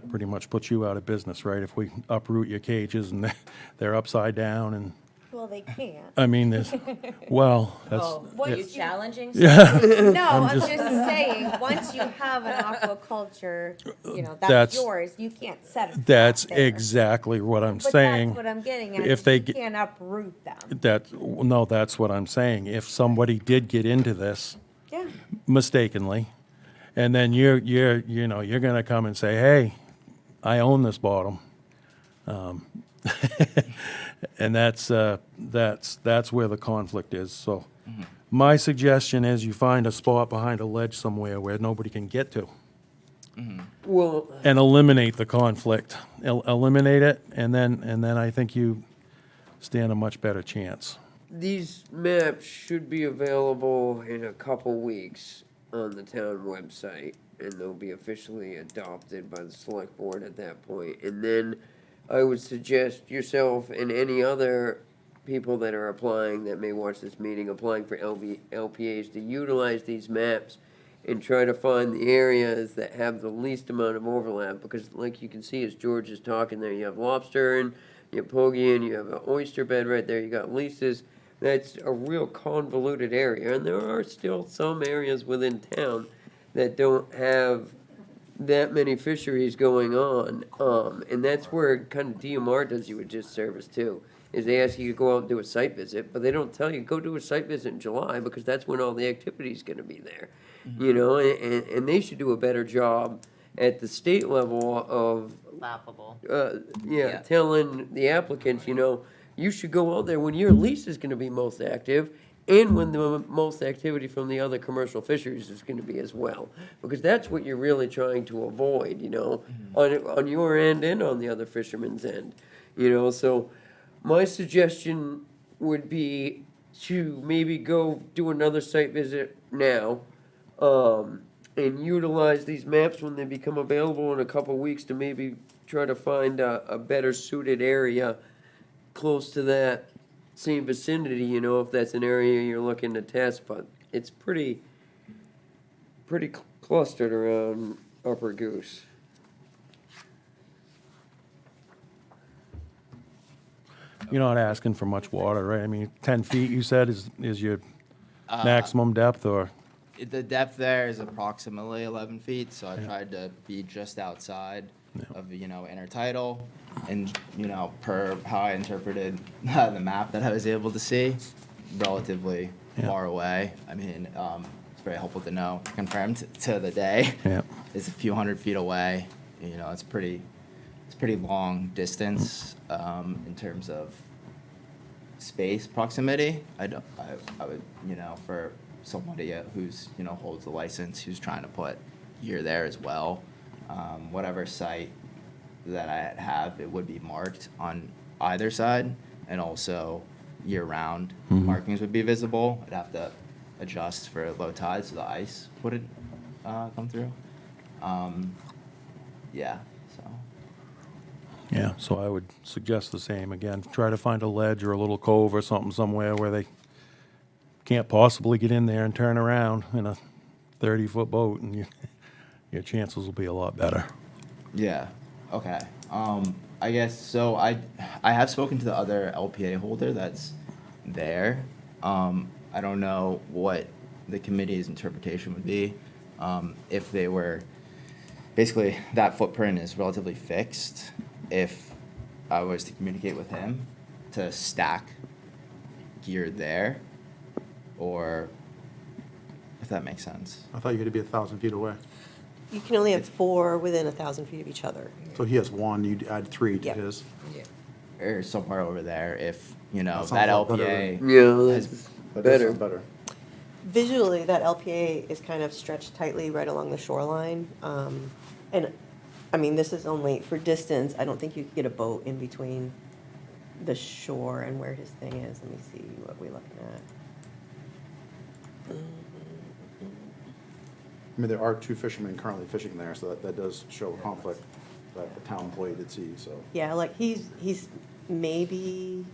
pretty much puts you out of business, right? If we uproot your cages and they're upside down, and, Well, they can't. there's, well, that's. Oh, What you you- challenging? Yeah. No, I'm I'm just- just saying, once you have an aquaculture, that's That's- yours, you can't set it. That's there. exactly what I'm But saying. that's what I'm getting at, If is they you get- can't uproot them. No, that's what I'm saying. If somebody did get into this Yeah. mistakenly, and then you're gonna come and say, hey, I own this bottom. And that's where the conflict is, so. My suggestion is you find a spot behind a ledge somewhere where nobody can get to, Well, and eliminate the conflict. Eliminate it, and then I think you stand a much better chance. these maps should be available in a couple weeks on the town website, and they'll be officially adopted by the select board at that point. And then I would suggest yourself and any other people that are applying, that may watch this meeting, applying for LPAs, to utilize these maps and try to find the areas that have the least amount of overlap, because like you can see as George is talking there, you have lobster and you have pogie and you have an oyster bed right there, you got leases. That's a real convoluted area, and there are still some areas within town that don't have that many fisheries going on. And that's where kind of DMR does you a disservice too, is they ask you to go out and do a site visit, but they don't tell you, go do a site visit in July, because that's when all the activity's gonna be there. You know, and they should do a better job at the state level of, Laughable. yeah, telling the applicants, you should go out there when your lease is gonna be most active, and when the most activity from the other commercial fisheries is gonna be as well. Because that's what you're really trying to avoid, on your end and on the other fisherman's end. So my suggestion would be to maybe go do another site visit now, and utilize these maps when they become available in a couple weeks, to maybe try to find a better suited area close to that same vicinity, if that's an area you're looking to test, but it's pretty clustered around Upper Goose. You're not asking for much water, right? 10 feet, you said, is your maximum depth, or? The depth there is approximately 11 feet, so I tried to be just outside of, intertidal. And, per how I interpreted the map that I was able to see, relatively far away. It's very helpful to know, confirmed to the day. Yeah. It's a few hundred feet away. It's pretty long distance in terms of space proximity. I would, for somebody who's, holds the license, who's trying to put gear there as well, whatever site that I have, it would be marked on either side, and also year-round markings would be visible. I'd have to adjust for low tide so the ice wouldn't come through. Yeah, so. Yeah, so I would suggest the same. Again, try to find a ledge or a little cove or something somewhere where they can't possibly get in there and turn around in a 30-foot boat, and your chances will be a lot better. Yeah, okay. I guess, so I have spoken to the other LPA holder that's there. I don't know what the committee's interpretation would be. If they were, basically, that footprint is relatively fixed. If I was to communicate with him to stack gear there, or if that makes sense. I thought you had to be 1,000 feet away. You can only have 4 within 1,000 feet of each other. So he has one, you'd add 3 to Yep. his. Or somewhere over there, if, That that sounds a lot better LPA. Yeah, has- that's That does better. sound better. Visually, that LPA is kind of stretched tightly right along the shoreline. This is only for distance. I don't think you could get a boat in between the shore and where his thing is. Let me see what we're looking at. There are 2 fishermen currently fishing there, so that does show a conflict. that the town employee did see, so. Yeah, like he's maybe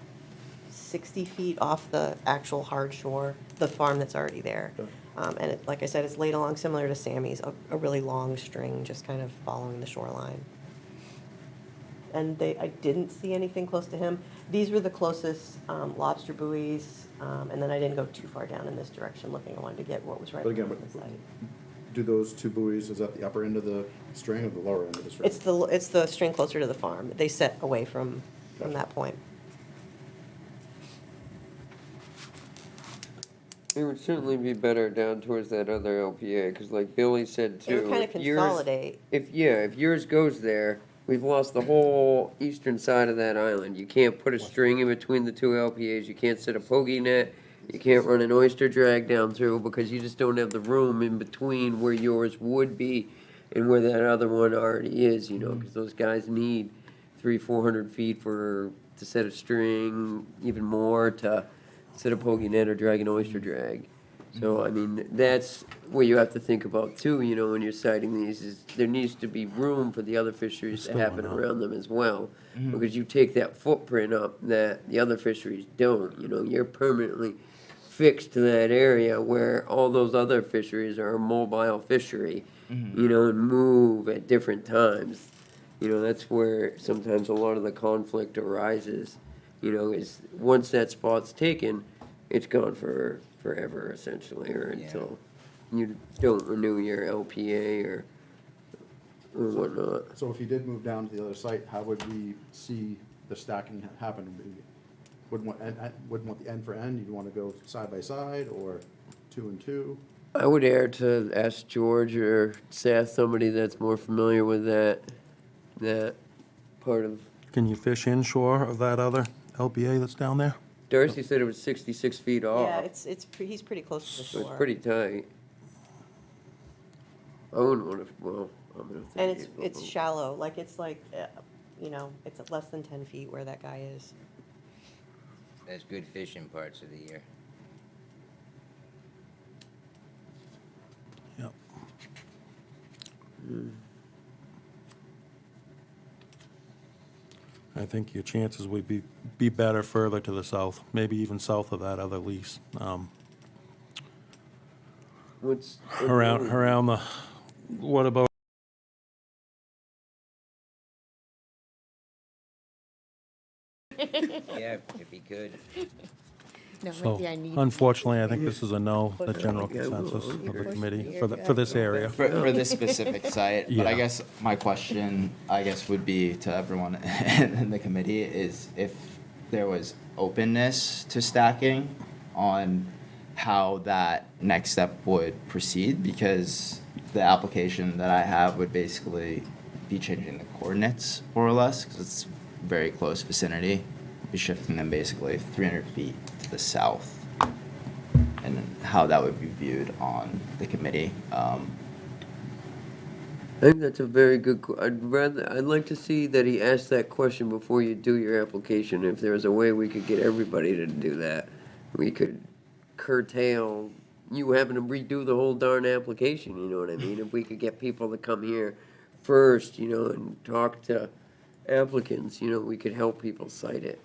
60 feet off the actual hard shore, the farm that's already there. Okay. And it, like I said, it's laid along similar to Sammy's, a really long string, just kind of following the shoreline. And I didn't see anything close to him. These were the closest lobster buoys, and then I didn't go too far down in this direction looking. I wanted to get what was right But again, behind the site. do those two buoys, is that the upper end of the string or the lower end of the string? It's the string closer to the farm. They set away from that point. It would certainly be better down towards that other LPA, because like Billy said too. It would kind of if yours- consolidate. If yours goes there, we've lost the whole eastern side of that island. You can't put a string in between the two LPAs, you can't set a pokey net, you can't run an oyster drag down through, because you just don't have the room in between where yours would be and where that other one already is, you know, because those guys need 300-400 feet to set a string, even more to set a pokey net or drag an oyster drag. So, I mean, that's what you have to think about too, you know, when you're citing these, is there needs to be room for the other fisheries to Still happen not. around them as well. Because you take that footprint up that the other fisheries don't, you know, you're permanently fixed to that area where all those other fisheries are a mobile fishery, you know, and move at different times. You know, that's where sometimes a lot of the conflict arises, you know, is once that spot's taken, it's gone for forever essentially, or until you don't renew your LPA or whatnot. So if you did move down to the other site, how would we see the stacking happen? Wouldn't want the end for end, you'd want to go side by side, or 2 and 2? I would err to ask George or Seth, somebody that's more familiar with that part of. Can you fish inshore of that other LPA that's down there? Darcy said it was 66 feet off. Yeah, he's pretty close to the So shore. it's pretty tight. I wouldn't want to, well, I'm gonna think. And it's shallow, like it's like, you know, it's less than 10 feet where that guy is. That's good fishing parts of the year. Yep. I think your chances would be better further to the south, maybe even south of that other lease. What's Around the, what about? Yeah, if he could. No, So maybe I need. unfortunately, I think this is a no, the general consensus of the committee for this area. For this specific site, but I Yeah. guess my question, would be to everyone in the committee is if there was openness to stacking on how that next step would proceed, because the application that I have would basically be changing the coordinates more or less, because it's very close vicinity, be shifting them basically 300 feet to the south, and how that would be viewed on the committee. I think that's a very good, I'd like to see that he asks that question before you do your application. If there was a way we could get everybody to do that, we could curtail you having to redo the whole darn application, you know what I mean? If we could get people to come here first, you know, and talk to applicants, you know, we could help people cite it.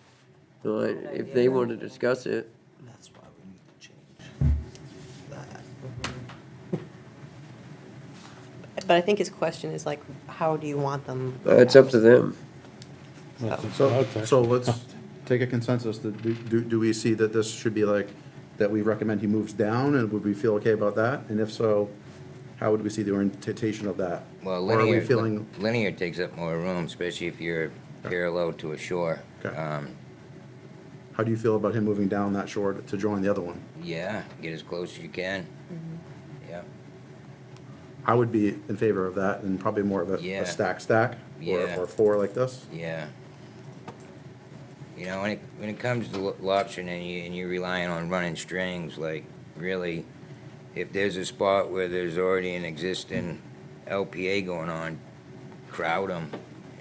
So if they want to discuss it. That's why we need to change that. But I think his question is like, how do you want them? It's up to them. So let's take a consensus, do we see that this should be like, that we recommend he moves down, and would we feel okay about that? And if so, how would we see the orientation of that? Well, Or are we feeling, linear takes up more room, especially if you're parallel to a shore. Okay. How do you feel about him moving down that shore to join the other one? Yeah, get as close as you can. Yeah. I would be in favor of that, and probably more of Yeah. a stack, Yeah. or 4 like this. Yeah. You know, when it comes to lobstering and you're relying on running strings, like, really, if there's a spot where there's already an existing LPA going on, crowd them.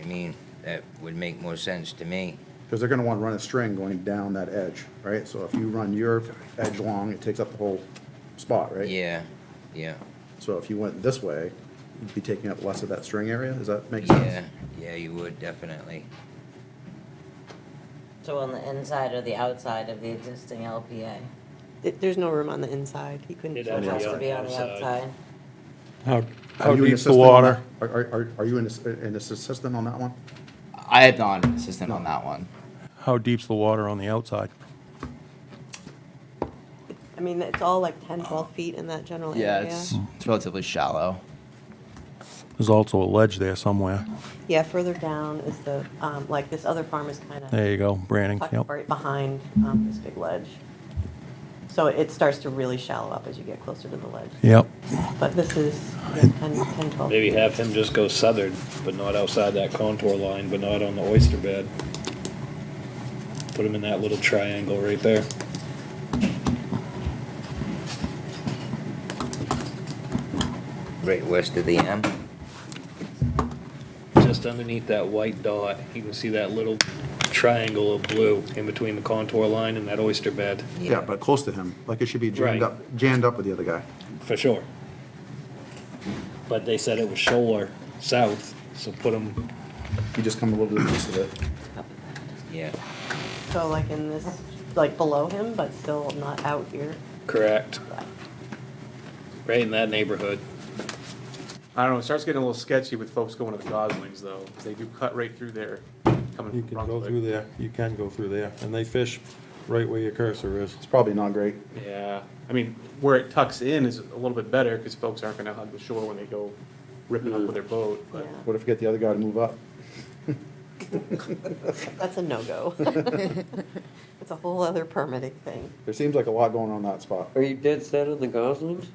I mean, that would make more sense to me. Because they're gonna wanna run a string going down that edge, right? So if you run your edge long, it takes up the whole spot, right? Yeah, yeah. So if you went this way, be taking up less of that string area, does that make sense? Yeah, you would, definitely. So on the inside or the outside of the existing LPA? There's no room on the inside. He couldn't. It It has to be on the outside. How Are you an deep's the assistant on water? that? Are you an assistant on that one? I am not an assistant on that one. How deep's the water on the outside? I mean, it's all like 10, 12 feet in that general area. Yeah, it's relatively shallow. There's also a ledge there somewhere. Yeah, further down is the, like this other farm is kind of There you go, Branning, tucked yep. right behind this big ledge. So it starts to really shallow up as you get closer to the ledge. Yep. But this is 10, 12. Maybe have him just go southern, but not outside that contour line, but not on the oyster bed. Put him in that little triangle right there. Right west of the M. Just underneath that white dot, you can see that little triangle of blue in between the contour line and that oyster bed. Yeah, but close to him, like it should be Right. jammed up with the other guy. For sure. But they said it was shoaler south, so put them, You just come a little bit east of it. Yeah. So like in this, like below him, but still not out here. correct. Right in that neighborhood. I don't know, it starts getting a little sketchy with folks going to the Goslings, though. They do cut right through there, coming You from can go Brunswick. through there, you can go through there, and they fish right where your cursor is. It's probably not great. Yeah, I mean, where it tucks in is a little bit better, because folks aren't gonna hug the shore when they go ripping up with their boat, Yeah, but. What if you get the other guy to move up? that's a no-go. It's a whole other permitting thing. There seems like a lot going on in that spot. Are you dead set on the Goslings?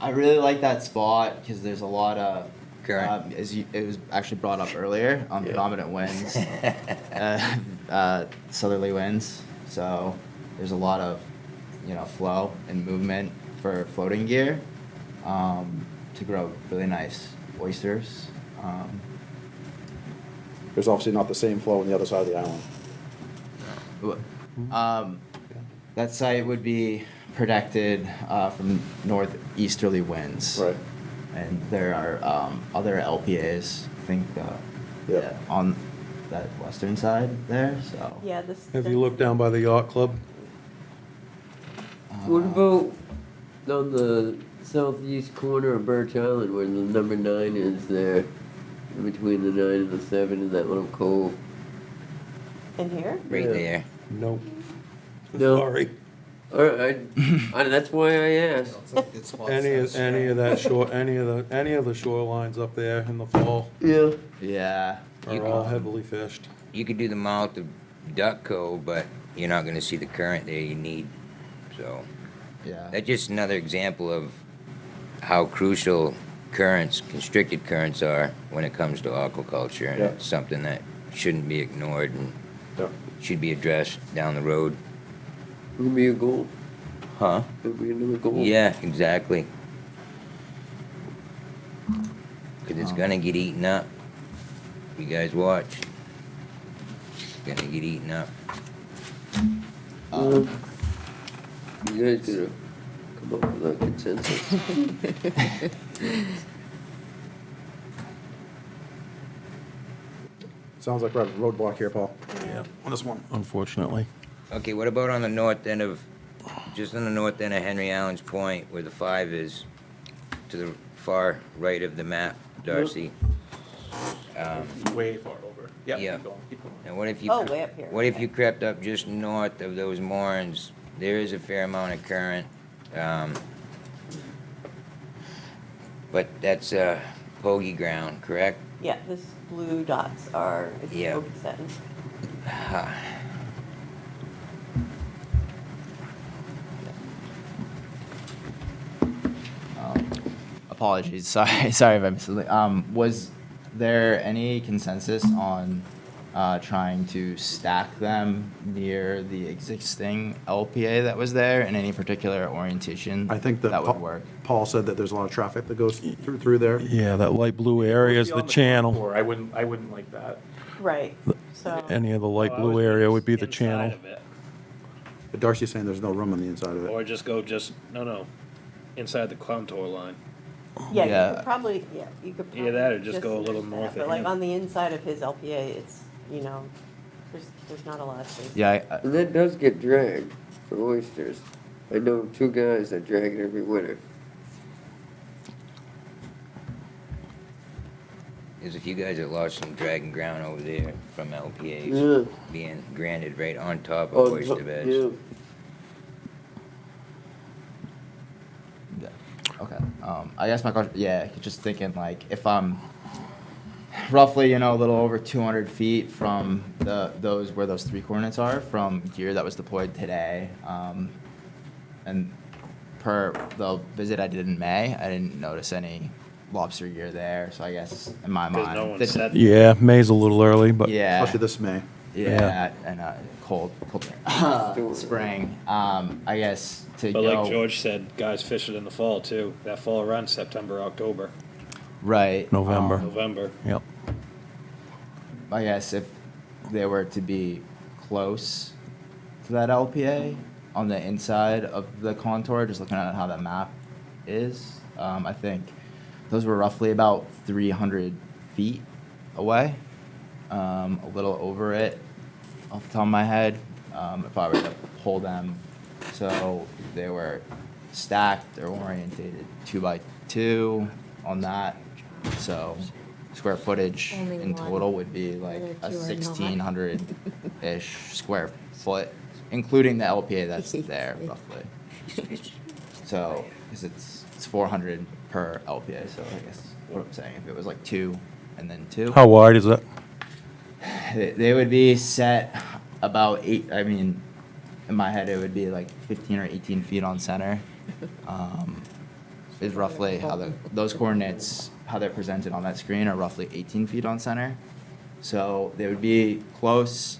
I really like that spot because there's a lot of, Current. it was actually brought up earlier, predominant winds, southerly winds. So there's a lot of, flow and movement for floating gear to grow really nice oysters. There's obviously not the same flow on the other side of the island. That site would be protected from northeasterly winds. Right. And there are other LPAs, I think, Yeah. on that western side there, so. Yeah, this. Have you looked down by the yacht club? What about on the southeast corner of Birch Island where the number 9 is there? In between the 9 and the 7 in that little cove. In here? Right Yeah. there. Nope. No. Sorry. All right, that's why I asked. Any of that shore, any of the shorelines up there in the fall Yeah. Yeah. are all heavily fished. You could do the mouth of Duck Cove, but you're not gonna see the current there you need, so. Yeah. That's just another example of how crucial currents, constricted currents are when it comes to aquaculture. And Yeah. it's something that shouldn't be ignored and Yeah. should be addressed down the road. It'll be a goal. Huh? It'll be another goal. Yeah, exactly. Cause it's gonna get eaten up. You guys watch. It's gonna get eaten up. You guys gotta come up with a consensus. Sounds like we're at a roadblock here, Paul. Yeah. On this one. Unfortunately. Okay, what about on the north end of, just on the north end of Henry Allen's Point, where the 5 is, to the far right of the map, Darcy? Way far over. Yeah. Yeah. Keep going, keep going. And what if you? Oh, way up here, What if okay. you crept up just north of those moorings? There is a fair amount of current. But that's bogey ground, correct? Yeah, this blue dots are, it's Yeah. bogey setting. Apologies, sorry if I missed something. Was there any consensus on trying to stack them near the existing LPA that was there in any particular orientation? I think that would work. Paul said that there's a lot of traffic that goes through there. Yeah, that light blue area is the Beyond channel. contour, I wouldn't like that. Right, so. Any of the light Oh, I blue would area mix would be the inside channel. of it. But Darcy's saying there's no room on the inside of it. Or just go no, inside the contour line. Yeah, you Yeah. could probably, yeah, you could probably. Either that or just go a little that, north of But like him. on the inside of his LPA, it's, you know, there's not a lot of space. Yeah, And that does get dragged for oysters. I know two guys that drag it every winter. There's a few guys that lost some dragging ground over there from LPAs Yeah. being granted right on top of Oh, oyster beds. yeah. Yeah. Okay. I guess my question, yeah, just thinking like if I'm roughly, you know, a little over 200 feet from those where those three coordinates are from gear that was deployed today, and per the visit I did in May, I didn't notice any lobster gear there. So I guess in my Because mind, no one that- said. Yeah, May's a little early, but. yeah, Especially this May. yeah, and cold spring. I guess to But go like George said, guys fish it in the fall too. That fall run, September, October, right November. November. Yep. I guess if they were to be close to that LPA on the inside of the contour, just looking at how that map is, I think those were roughly about 300 feet away, a little over it off the top of my head, if I were to pull them. So they were stacked or orientated 2 by 2 on that. So square footage Only in one. total would be like The a other two are not. 1,600-ish square foot, including the LPA that's there roughly. So, because it's 400 per LPA, so I guess what I'm saying, if it was like 2 and then 2. How wide is it? They would be set about 8, I mean, in my head, it would be like 15 or 18 feet on center. Is roughly how those coordinates, how they're presented on that screen are roughly 18 feet on center. So they would be close,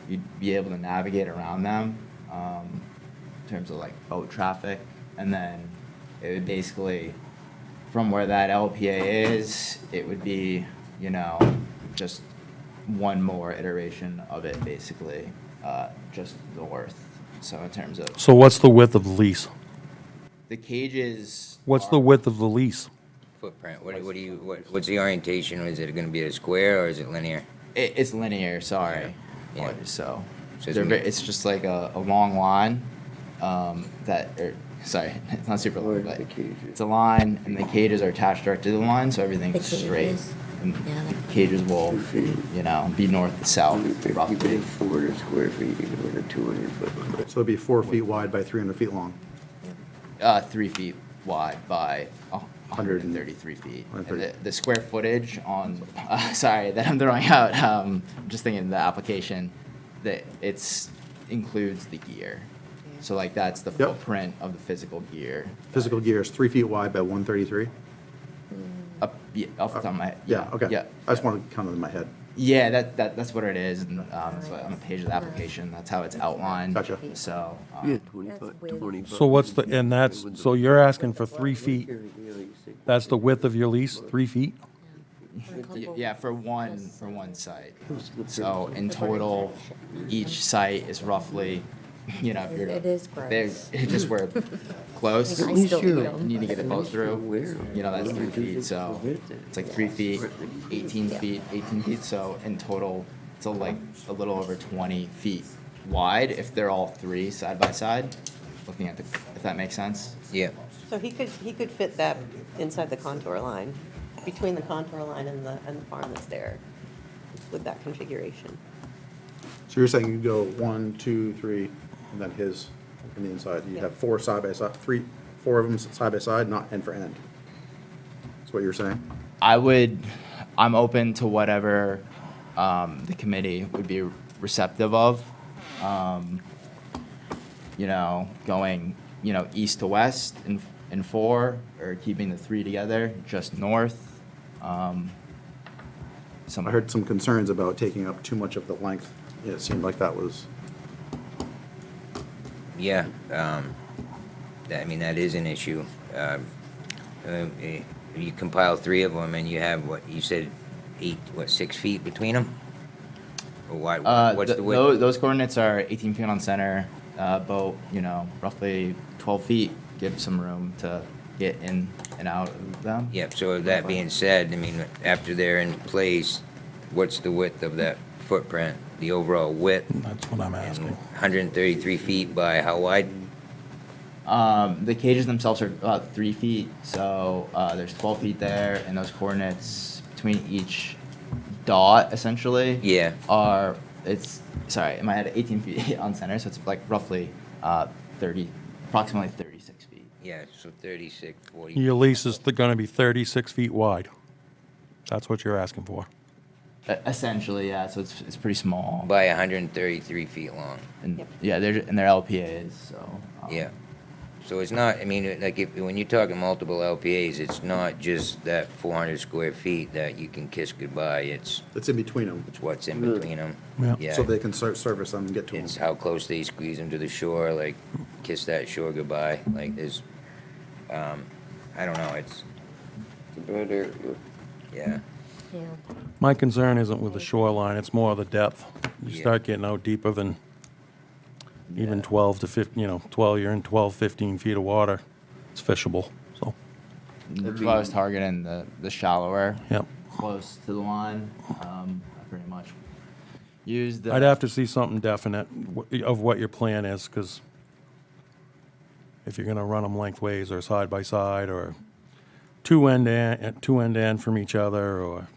you'd be able to navigate around them, in terms of like boat traffic. And then it would basically, from where that LPA is, it would be, you know, just one more iteration of it, basically, just north. So in terms of So what's the width of the lease? the cages. What's the width of the lease? Footprint, what's the orientation? Is it gonna be a square or is it linear? It's linear, sorry. Yeah. So So they're it's- it's just like a long line, sorry, it's not super long, Or but the cages. it's a line, and the cages are attached directly to the line, so everything's straight. cages? And Yeah, they're- cages will, you know, be north to south, You pay roughly. 400 square feet, you can put a 200 foot. So it'd be 4 feet wide by 300 feet long. 3 feet wide by 133 feet. And 130. the square footage on, sorry, that I'm throwing out, I'm just thinking the application, that it's includes the gear. So like that's the Yep. footprint of the physical gear. Physical gear is 3 feet wide by 133? Yeah, off the top of my head. Yeah, okay. Yeah. I just wanted to count it in my head. Yeah, that's what it is, and that's what, on the page of the application, that's how it's outlined. Gotcha. So, Yeah, That's 25, weird. 20. So what's the, and that's, so you're asking for 3 feet, that's the width of your lease, 3 feet? yeah, for one site. So in total, each site is roughly, you know, if you're. It is if there's- It's just where close, I you still eat 'em. need to get a boat through, you know, that's 3 feet, so it's like 3 feet, 18 feet, 18 feet, so in total, it's a little over 20 feet wide if they're all 3 side by side, looking at if that makes sense. Yeah. So he could fit that inside the contour line, between the contour line and the farm that's there, with that configuration. So you're saying you go 1, 2, 3, and then his on the inside. You have 4 side by side, 4 of them side by side, not end for end. That's what you're saying? I'm open to whatever the committee would be receptive of. You know, going, you know, east to west in 4, or keeping the 3 together, just north. I heard some concerns about taking up too much of the length. It seemed like that was, Yeah, I mean, that is an issue. You compile 3 of them and you have, what, you said 6 feet between them? Or what's the width? Those coordinates are 18 feet on center, boat, you know, roughly 12 feet, give some room to get in and out of them. Yep, so that being said, I mean, after they're in place, what's the width of that footprint, the overall width? That's what I'm asking. 133 feet by how wide? The cages themselves are about 3 feet, so there's 12 feet there, and those coordinates between each dot, essentially, Yeah. are, sorry, in my head, 18 feet on center, so it's like roughly approximately 36 feet. Yeah, so 36, 40. Your lease is going to be 36 feet wide. That's what you're asking for. Essentially, yeah, so it's pretty small. By 133 feet long. And, yeah, they're LPAs, so. Yeah. So it's not, I mean, like, when you're talking multiple LPAs, it's not just that 400 square feet that you can kiss goodbye. It's It's in between them, what's in between them. Yeah. so they can service them and get to them. It's how close they squeeze them to the shore, like, kiss that shore goodbye. Like, there's, I don't know, it's, Better, yeah. Yeah. My concern isn't with the shoreline, it's more the depth. You Yeah. start getting out deeper than even Yeah. 12 to 15, 12, you're in 12, 15 feet of water. It's fishable, so, That's why I was targeting the shallower, yep. close to the line. I pretty much used the. I'd have to see something definite of what your plan is, because if you're gonna run them lengthways or side by side, or two end end from each other, or,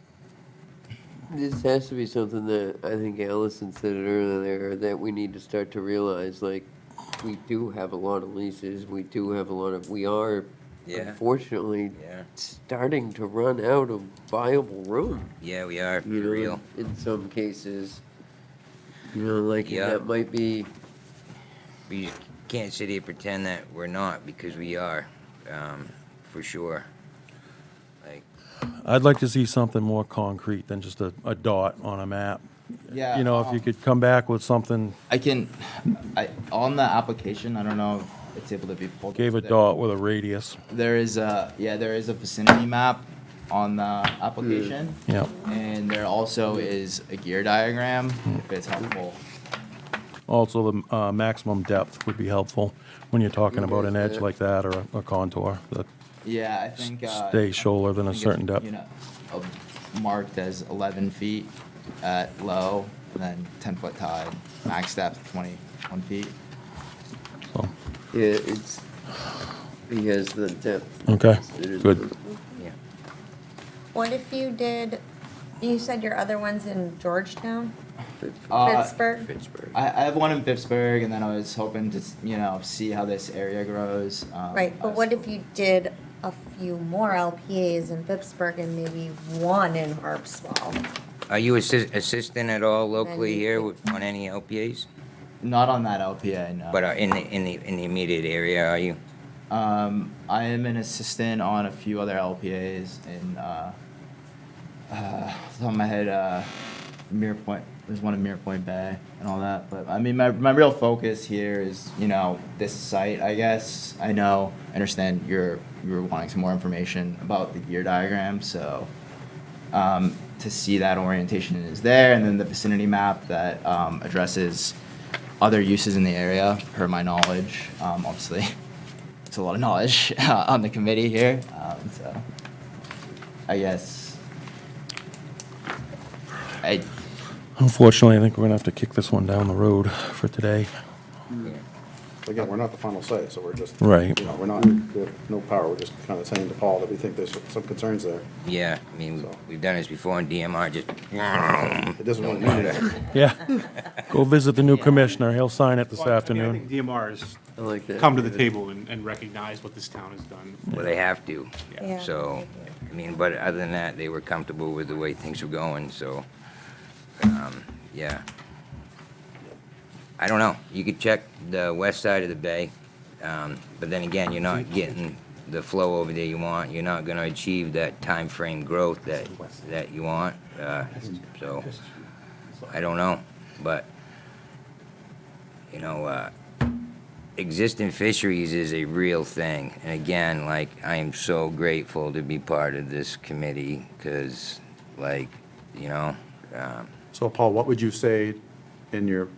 This has to be something that I think Allison said it earlier, that we need to start to realize, like, we do have a lot of leases, we are Yeah. unfortunately Yeah. starting to run out of viable room. Yeah, we are, for You know, real. in some cases. You know, like, Yeah. that might be, We can't sit here and pretend that we're not, because we are, for sure. Like, I'd like to see something more concrete than just a dot on a map. Yeah, You know, if you could come back with something, On the application, I don't know if it's able to be pulled. gave a there. dot with a radius. There is a vicinity map on the application. Yep. And there also is a gear diagram, if it's helpful. Also, the maximum depth would be helpful when you're talking about an edge like that, or a contour that Yeah, I think. stays shoaler than a I think certain it's, depth. you know, marked as 11 feet at low, and then 10-foot tide, max depth 21 feet. So, yeah, he has the depth. okay, good. yeah. What if you said your other one's in Georgetown? Uh, Pittsburgh? Pittsburgh. I have one in Pittsburgh, and then I was hoping to, see how this area grows. Right, but what if you did a few more LPAs in Pittsburgh and maybe one in Harpswell? Are you assisting at all locally you here could- on any LPAs? Not on that LPA, no. But in the immediate area, are you? I am an assistant on a few other LPAs in, off the top of my head, Mirror Point. There's one in Mirror Point Bay and all that. But I mean, my real focus here is, this site, I guess. I understand you were wanting some more information about the gear diagram, so to see that orientation is there, and then the vicinity map that addresses other uses in the area, per my knowledge. Obviously, it's a lot of knowledge on the committee here, so I guess Unfortunately, I think we're gonna have to kick this one down the road for today. Again, we're not the final say, so we're just. Right. We're not, we have no power, we're just kind of saying to Paul that we think there's some concerns there. Yeah, I mean, we've done this before in DMR, just. It doesn't really mean it. Yeah. Go visit the new commissioner, he'll sign it this Well, I mean, I afternoon. think DMR has I like that. come to the table and recognized what this town has done. Well, they have to. Yeah. So, I mean, but other than that, they were comfortable with the way things were going, so, yeah. I don't know. You could check the west side of the bay, but then again, you're not getting the flow over there you want. You're not gonna achieve that time frame growth that you want, so, I don't know, but, existing fisheries is a real thing. And again, like, I am so grateful to be part of this committee, because, like, So Paul, what would you say in your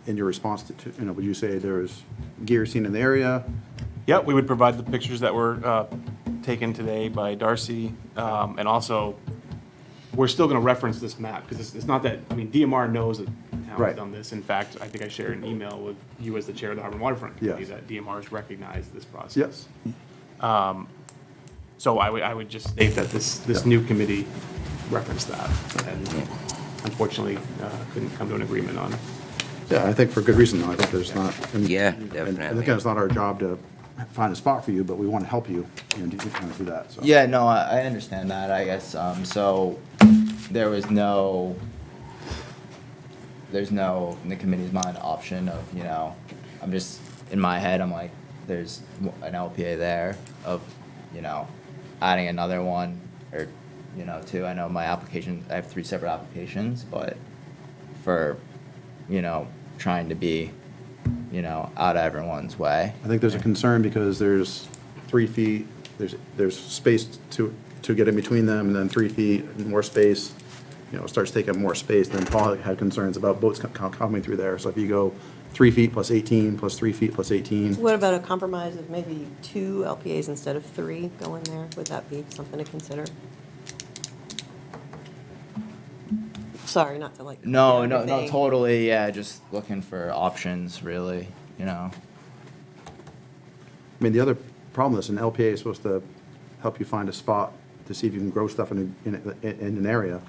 response to, would you say there's gear seen in the area? Yeah, we would provide the pictures that were taken today by Darcy. And also, we're still going to reference this map because it's not that, I mean, DMR knows that the town Right. has done this. In fact, I think I shared an email with you as the chair of the Harbor and Waterfront Committee Yes. that DMR has recognized this process. Yes. So I would just state that this new committee referenced that. And unfortunately, couldn't come to an agreement on it. Yeah, I think for good reason, though. I think there's not. Yeah, And definitely. again, it's not our job to find a spot for you, but we want to help you and kind of do that, so. Yeah, no, I understand that, I guess, so there was no, there's no, in the committee's mind, option of, you know, I'm just, in my head, I'm like, there's an LPA there of, you know, adding another one, or, you know, two, I know my application, I have 3 separate applications, but for, you know, trying to be, you know, out of everyone's way. I think there's a concern because there's 3 feet, there's space to get in between them, and then 3 feet, and more space, you know, starts taking more space. Then Paul had concerns about boats coming through there. So if you go 3 feet plus 18, plus 3 feet plus 18. What about a compromise of maybe 2 LPAs instead of 3 going there? Would that be something to consider? Sorry, not to like. No, do no, no, everything. totally, yeah, just looking for options, really, you know. I mean, the other problem is an LPA is supposed to help you find a spot to see if you can grow stuff in an area.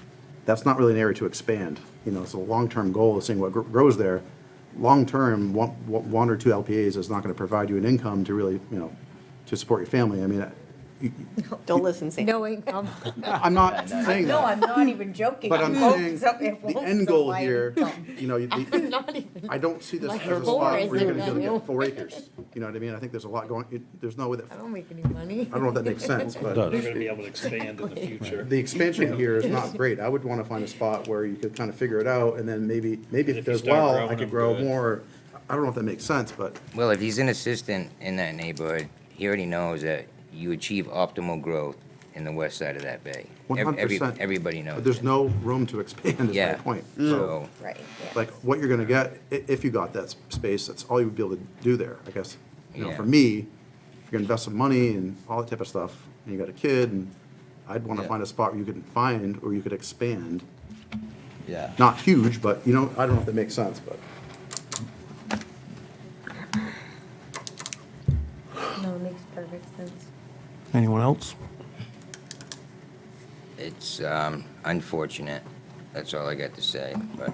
That's not really an area to expand, you know, so a long-term goal is seeing what grows there. Long-term, one or 2 LPAs is not going to provide you an income to really, you know, to support your family. I mean, Don't listen, Sam. No income. I'm not saying No, that. I'm not even joking. But I'm hoping saying, something the won't end goal supply here, income. you know, I'm not even. I don't see this Like as a four spot where you're isn't gonna revenue. get 4 acres. You know what I mean? I think there's a lot going, there's no way that, I don't make any money. I don't know if that makes sense, but They're gonna be able to expand in the future. the expansion here is not great. I would want to find a spot where you could kind of figure it out, and then maybe if if it you does start well, growing I could them grow good. more. I don't know if that makes sense, but Well, if he's an assistant in that neighborhood, he already knows that you achieve optimal growth in the west side of that bay. 100%. Everybody knows. But there's it. no room to expand, is my Yeah. point. So, Right, yeah. Like, what you're gonna get, if you got that space, that's all you would be able to do there, I guess. You know, Yeah. for me, if you're gonna invest some money and all that type of stuff, and you got a kid, and I'd wanna Yeah. find a spot where you could find, or you could expand. Yeah. Not huge, but, you know, I don't know if that makes sense, but. No, it makes perfect sense. Anyone else? it's unfortunate. That's all I got to say. But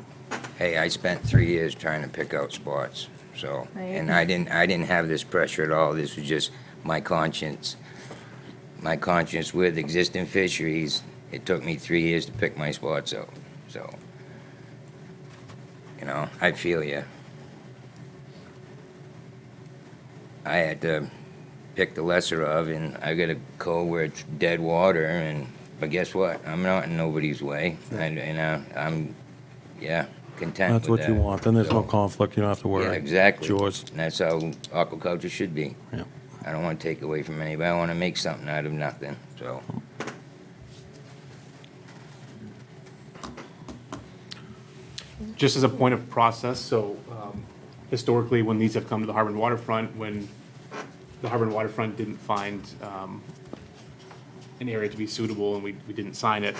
hey, I spent 3 years trying to pick out spots. So, Right. and I didn't have this pressure at all. This was just my conscience. My conscience with existing fisheries. It took me 3 years to pick my spots out. So, you know, I feel you. I had to pick the lesser of, and I got a cove where it's dead water, but guess what? I'm not in nobody's way, and I'm, content That's with what you that. want, then there's no So, conflict, you don't have to worry. Yeah, exactly. It's yours. And that's how aquaculture should be. Yeah. I don't want to take away from anybody. I want to make something out of nothing, so. Just as a point of process, so historically, when these have come to the Harbor and Waterfront, when the Harbor and Waterfront didn't find an area to be suitable and we didn't sign it,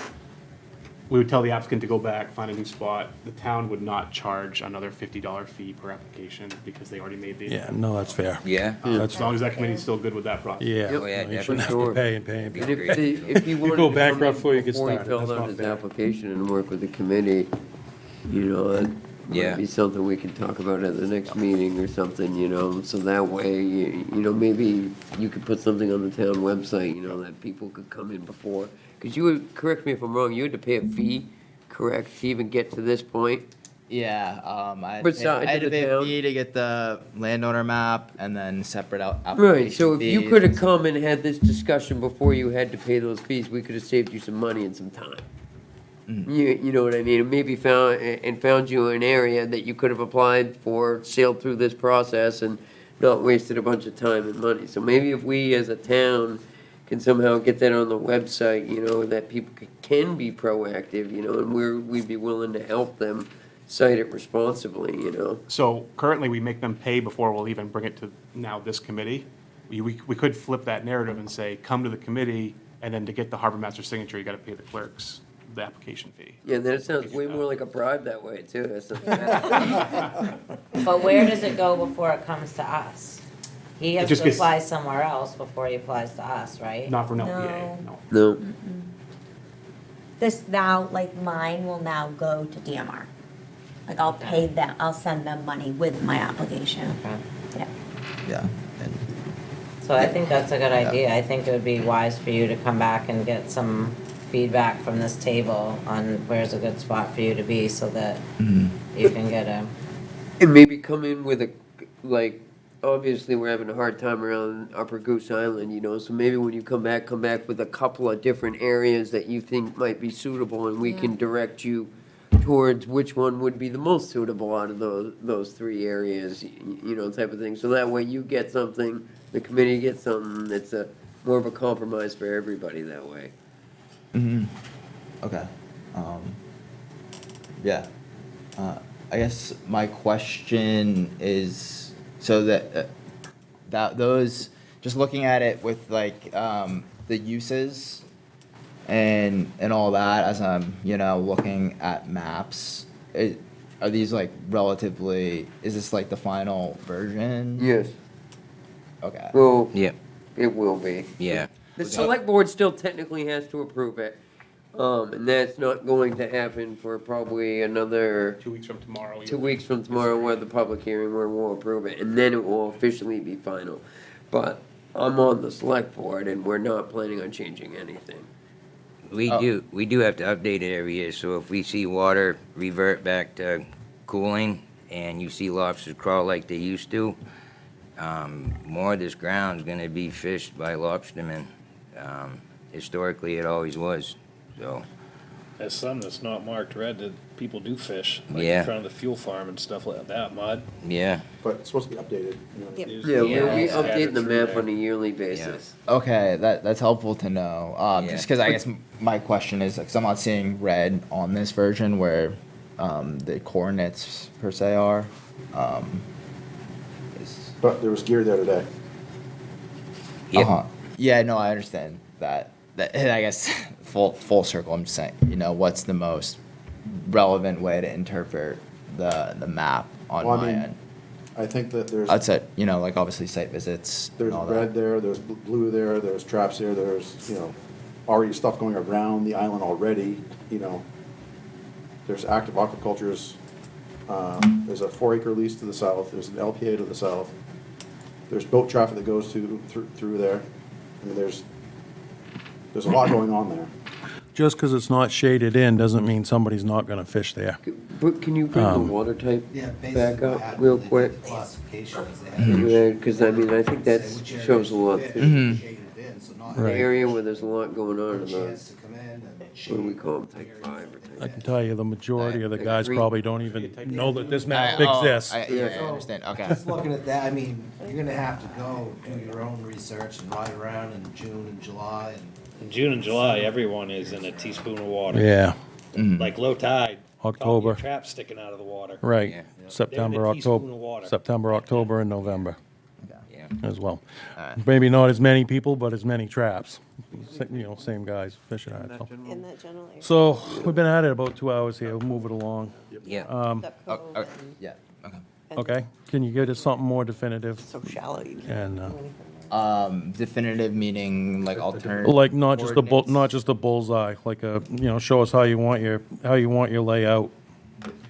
we would tell the applicant to go back, find a new spot. The town would not charge another $50 fee per application because they already made the. Yeah, no, that's fair. Yeah? As long as that committee's still good with that process. Yeah, Oh, yeah, no, you shouldn't have to definitely. pay and pay and Be pay. And great. if he wanted go to come bankrupt in before you get before he started. filled That's out not his fair. application and work with the committee, you know, that Yeah. might be something we can talk about at the next meeting or something, you know, so that way, you know, maybe you could put something on the town website, you know, that people could come in before. Because you would, correct me if I'm wrong, you had to pay a fee, correct, to even get to this point? Yeah, I had Besides to the pay a town? fee to get the landowner map and then separate out Right, so application if you fees. could have come and had this discussion before you had to pay those fees, we could have saved you some money and some time. You know what I mean? And maybe found you an area that you could have applied for, sailed through this process and not wasted a bunch of time and money. So maybe if we as a town can somehow get that on the website, you know, that people can be proactive, you know, and we'd be willing to help them cite it responsibly, you know. So currently, we make them pay before we'll even bring it to now this committee. we could flip that narrative and say, come to the committee, and then to get the harbor master's signature, you gotta pay the clerks the application fee. Yeah, then it sounds way more like a bribe that way, too. That's not bad. But where does it go before it comes to us? He has just to gets- apply somewhere else before he applies to us, right? Not for an LPA, no. No. This now, like mine will now go to DMR. Like I'll pay them, I'll send them money with my application. Okay. Yeah. Yeah. And So I think that's a good idea. I think it would be wise for you to come back and get some feedback from this table on where's a good spot for you to be so that you can get a, And maybe come in with a, like, obviously, we're having a hard time around Upper Goose Island, you know, so maybe when you come back with a couple of different areas that you think might be suitable, and we can direct you towards which one would be the most suitable out of those three areas, you know, type of thing. So that way you get something, the committee gets something that's more of a compromise for everybody that way. Okay. Yeah. I guess my question is, so that those, just looking at it with like the uses and all that, as I'm looking at maps, are these like relatively? Is this like the final version? Yes. Okay. Well, Yeah, it will be. yeah. The select board still technically has to approve it, and that's not going to happen for probably another 2 weeks from tomorrow. 2 weeks from tomorrow. We'll have the public hearing where we'll approve it, and then it will officially be final. But I'm on the select board, and we're not planning on changing anything. We do have to update it every year, so if we see water revert back to cooling and you see lobsters crawl like they used to, more of this ground's gonna be fished by lobstermen. Historically, it always was, so, There's some that's not marked red that people do fish, like Yeah. in front of the fuel farm and stuff like that, mud. yeah. But it's supposed to be updated, you know. Yep. Yeah, we'll be Yeah. updating the map Scattered on a yearly basis. Okay, that's helpful to know. Yeah. Just because I guess my question is, because I'm not seeing red on this version where the coordinates per se are. But there was gear there today. Yep. Yeah, no, I understand that. And I guess full circle. I'm just saying, what's the most relevant way to interpret the map on Well, I my mean, end? I think that there's. Outside, like obviously site visits. and There's all red that. there, there's blue there, there's traps there, there's, already stuff going around the island already, There's active aquacultures, there's a 4-acre lease to the south, there's an LPA to the south. There's boat traffic that goes through there. I mean, there's a lot going on there. Just because it's not shaded in doesn't mean somebody's not going to fish there. But can you bring the water type Yeah, back basically what up happened, real they did quick? the classification is they had Because, I mean, I think that shows a lot, too. shaded in, so not The Right. area where there's a lot going on a in chance those, to come in and what do we call them, type 5 or I type? can tell you, the majority of the guys Green- probably don't even know that this map Oh, exists. yeah, I understand. Okay. Just looking at that, I mean, you're gonna have to go do your own research and ride around in June and July and. In June and July, everyone is in a teaspoon of water. Yeah, Like low tide. October. Traps sticking out of the water. right. Yeah. September, They're in a teaspoon October, of water. September, October, and November Yeah. as well. Alright. Maybe not as many people, but as many traps. Same guys fishing at it. So. In that general area. So we've been at it about 2 hours here. We'll move it along. Yeah. That Oh, cove yeah. Okay. and- Okay? Can you get us something more definitive? So shallow, you can't And, do anything. Definitive meaning like alternative. like not just coordinates? not just a bullseye, like show us how you want your layout.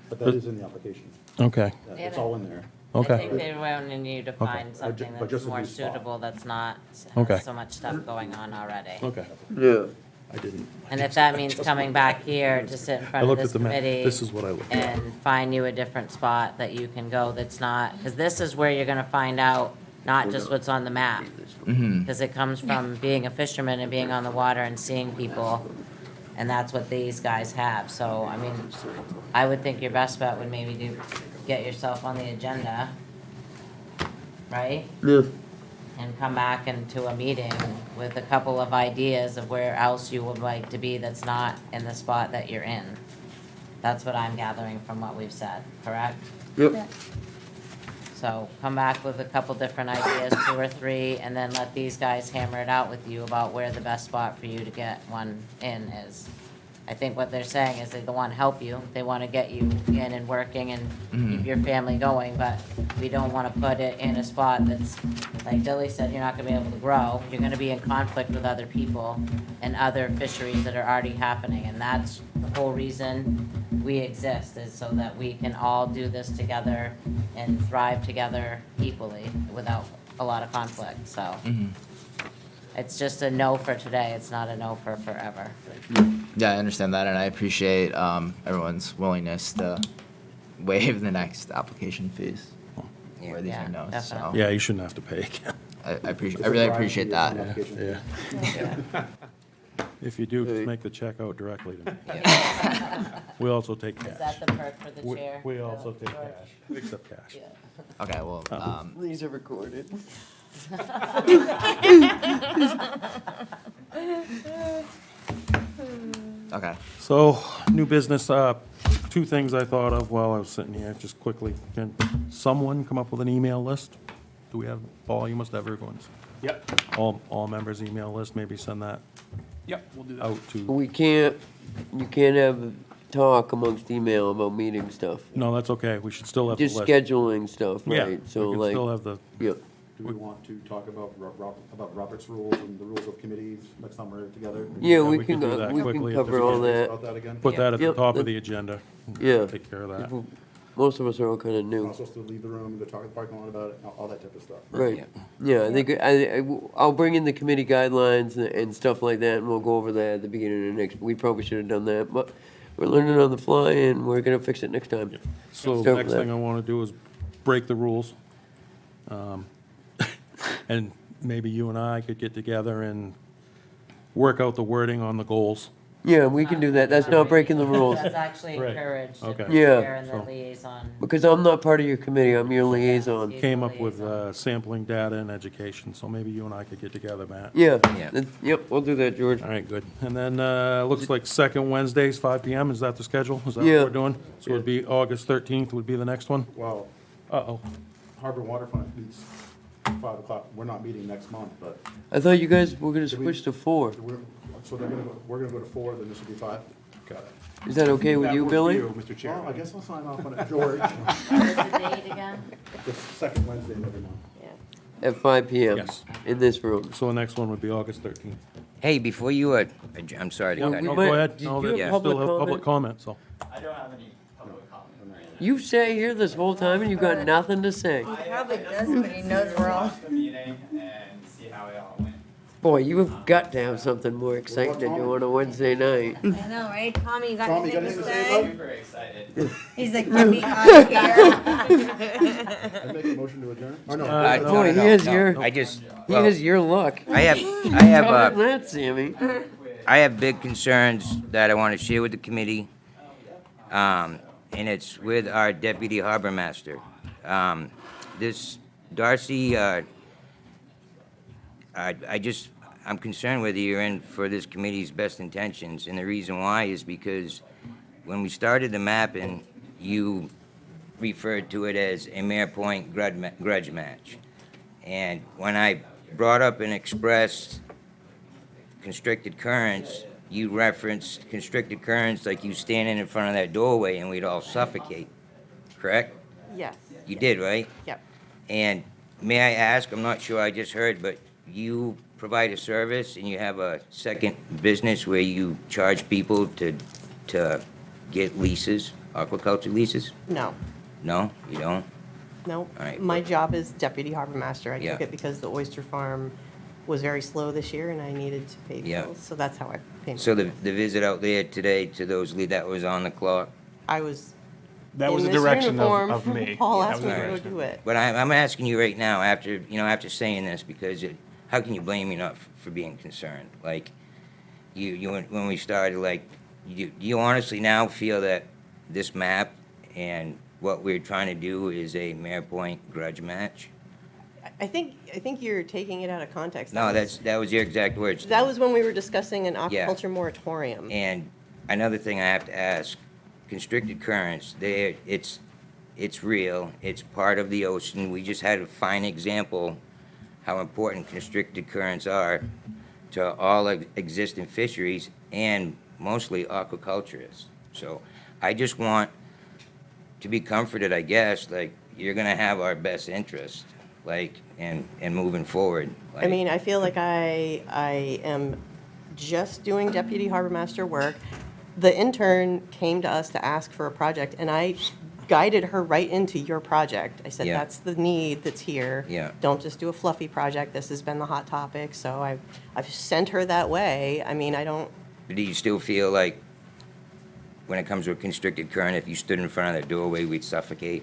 But that is in the application. Okay, It's all in there. I okay. think they wanted you to find something but that's just a more new spot. suitable, that's not, Okay. has so much stuff going on already. Okay. Yeah. I didn't. And if that means coming back here to sit in I front of looked this at the map. committee This is what I looked at. and find you a different spot that you can go that's not, because this is where you're gonna find out not just what's on the map. Because it comes from being a fisherman and being on the water and seeing people, and that's what these guys have. So, I mean, I would think your best bet would maybe get yourself on the agenda, right? Yeah. And come back into a meeting with a couple of ideas of where else you would like to be that's not in the spot that you're in. That's what I'm gathering from what we've said, correct? Yep. So come back with a couple different ideas, 2 or 3, and then let these guys hammer it out with you about where the best spot for you to get one in is. I think what they're saying is they want to help you, they want to get you in and working and keep your family going, but we don't want to put it in a spot that's, like Billy said, you're not going to be able to grow. You're going to be in conflict with other people and other fisheries that are already happening, and that's the whole reason we exist, is so that we can all do this together and thrive together equally without a lot of conflict, so. It's just a no for today, it's not a no for forever. Yeah, I understand that, and I appreciate everyone's willingness to waive the next application fees. Where these Yeah, are no's, so. definitely. Yeah, you shouldn't have to pay again. I really appreciate that. Yeah. If you do, just make the check out directly to me. We also take Is cash. that the perk for the chair? We also take George? cash, except cash. Yeah. Okay, well, These are recorded. okay. So, new business, 2 things I thought of while I was sitting here, just quickly. Can someone come up with an email list? Do we have, Paul, you must have everyone's, Yep, all members' email list, maybe send that yep, we'll do that. out to, You can't have talk amongst email about meeting stuff. no, that's okay, we should still have the Just list. scheduling stuff, Yeah, right? we So can like, still have the, yeah. Do we want to talk about Robert's rules and the rules of committees next time we're together? Yeah, Yeah, we we can, can do that we quickly can if cover there's all that. About that again? put that at the Yep, top of that- the agenda. Yeah. Take care of that. Most of us are all kind of I'm new. not supposed to leave the room, go talk to the parking lot about it, all that type of stuff. Right. Yeah, I think, I'll bring in the committee guidelines and stuff like that, and we'll go over that at the beginning of next, we probably should have done that, but we're learning on the fly, and we're gonna fix it next time. So Start next with thing that. I want to do is break the rules. And maybe you and I could get together and work out the wording on the goals. Yeah, we can do that, that's not breaking the rules. That's actually Right. encouraged, if Okay. the Yeah. chair and the So- liaison. Because I'm not part of your committee, I'm your liaison. Came up with sampling data and education, so maybe you and I could get together, Matt. Yeah, Yeah. yep, we'll do that, George. All right, good. And then, looks like second Wednesdays, 5 PM, is that the schedule? Is that what Yeah. we're doing? So it'd be August 13th would be the next one? Well, Uh-oh. Harbor Waterfront meets 5 o'clock, we're not meeting next month, but I thought you guys were gonna Did we- switch to 4. so we're gonna go to 4, then this will be 5? Got it. Is that okay with That you, works for Billy? you, Mr. Chair. Well, I guess I'll sign off on it, George. What's the date again? The second Wednesday of every month. At 5 PM? Yes. In this room. So the next one would be August 13th. Hey, before you, I'm sorry to Well, cut we you. Oh, might- go ahead. did No, you they have still public have public comment, so. I don't have any public comment. You sat here this whole time and you got nothing to say. Probably does, but he knows we're all. The meeting and see how it all went. Boy, you have got to have something more exciting to do on a Wednesday night. I know, right? Tommy, you got Tommy, you got anything to anything to say? Super excited. He's like, get me out of here. I make a motion to adjourn? Or no? No, Boy, no, he has no. your- I just, He well, has your luck. I have, Tell him that, Sammy. I have big concerns that I want to share with the committee, and it's with our deputy harbor master. This Darcy, I'm concerned whether you're in for this committee's best intentions, and the reason why is because when we started the mapping, you referred to it as a Mayor Point grudge match. And when I brought up and expressed constricted currents, you referenced constricted currents like you standing in front of that doorway and we'd all suffocate, correct? Yes, You did, right? yep. And may I ask, I'm not sure I just heard, but you provide a service and you have a second business where you charge people to get leases, aquaculture leases? No, No, you don't? no. All right. My job is deputy harbor master. I took Yeah. it because the oyster farm was very slow this year and I needed to pay Yeah. bills, so that's how I paid. So the visit out there today to those, that was on the clock? I was That was in the this direction uniform. of me. Paul That asked was me the to go direction. do it. But I'm asking you right now, after saying this, because how can you blame me not for being concerned? Like, when we started, like, do you honestly now feel that this map and what we're trying to do is a Mayor Point grudge match? I think you're taking it out of context. No, That that was your exact words. was- That was when we were discussing an Yeah. aquaculture moratorium. And another thing I have to ask, constricted currents, it's real, it's part of the ocean. We just had a fine example how important constricted currents are to all existing fisheries and mostly aquaculturists. So I just want to be comforted, I guess, like, you're gonna have our best interest, like, and moving forward. I mean, I feel like I am just doing deputy harbor master work. The intern came to us to ask for a project, and I guided her right into your project. I said, Yeah. that's the need that's here. Yeah. Don't just do a fluffy project. This has been the hot topic, so I've sent her that way. I mean, I don't, Do you still feel like, when it comes to a constricted current, if you stood in front of that doorway, we'd suffocate?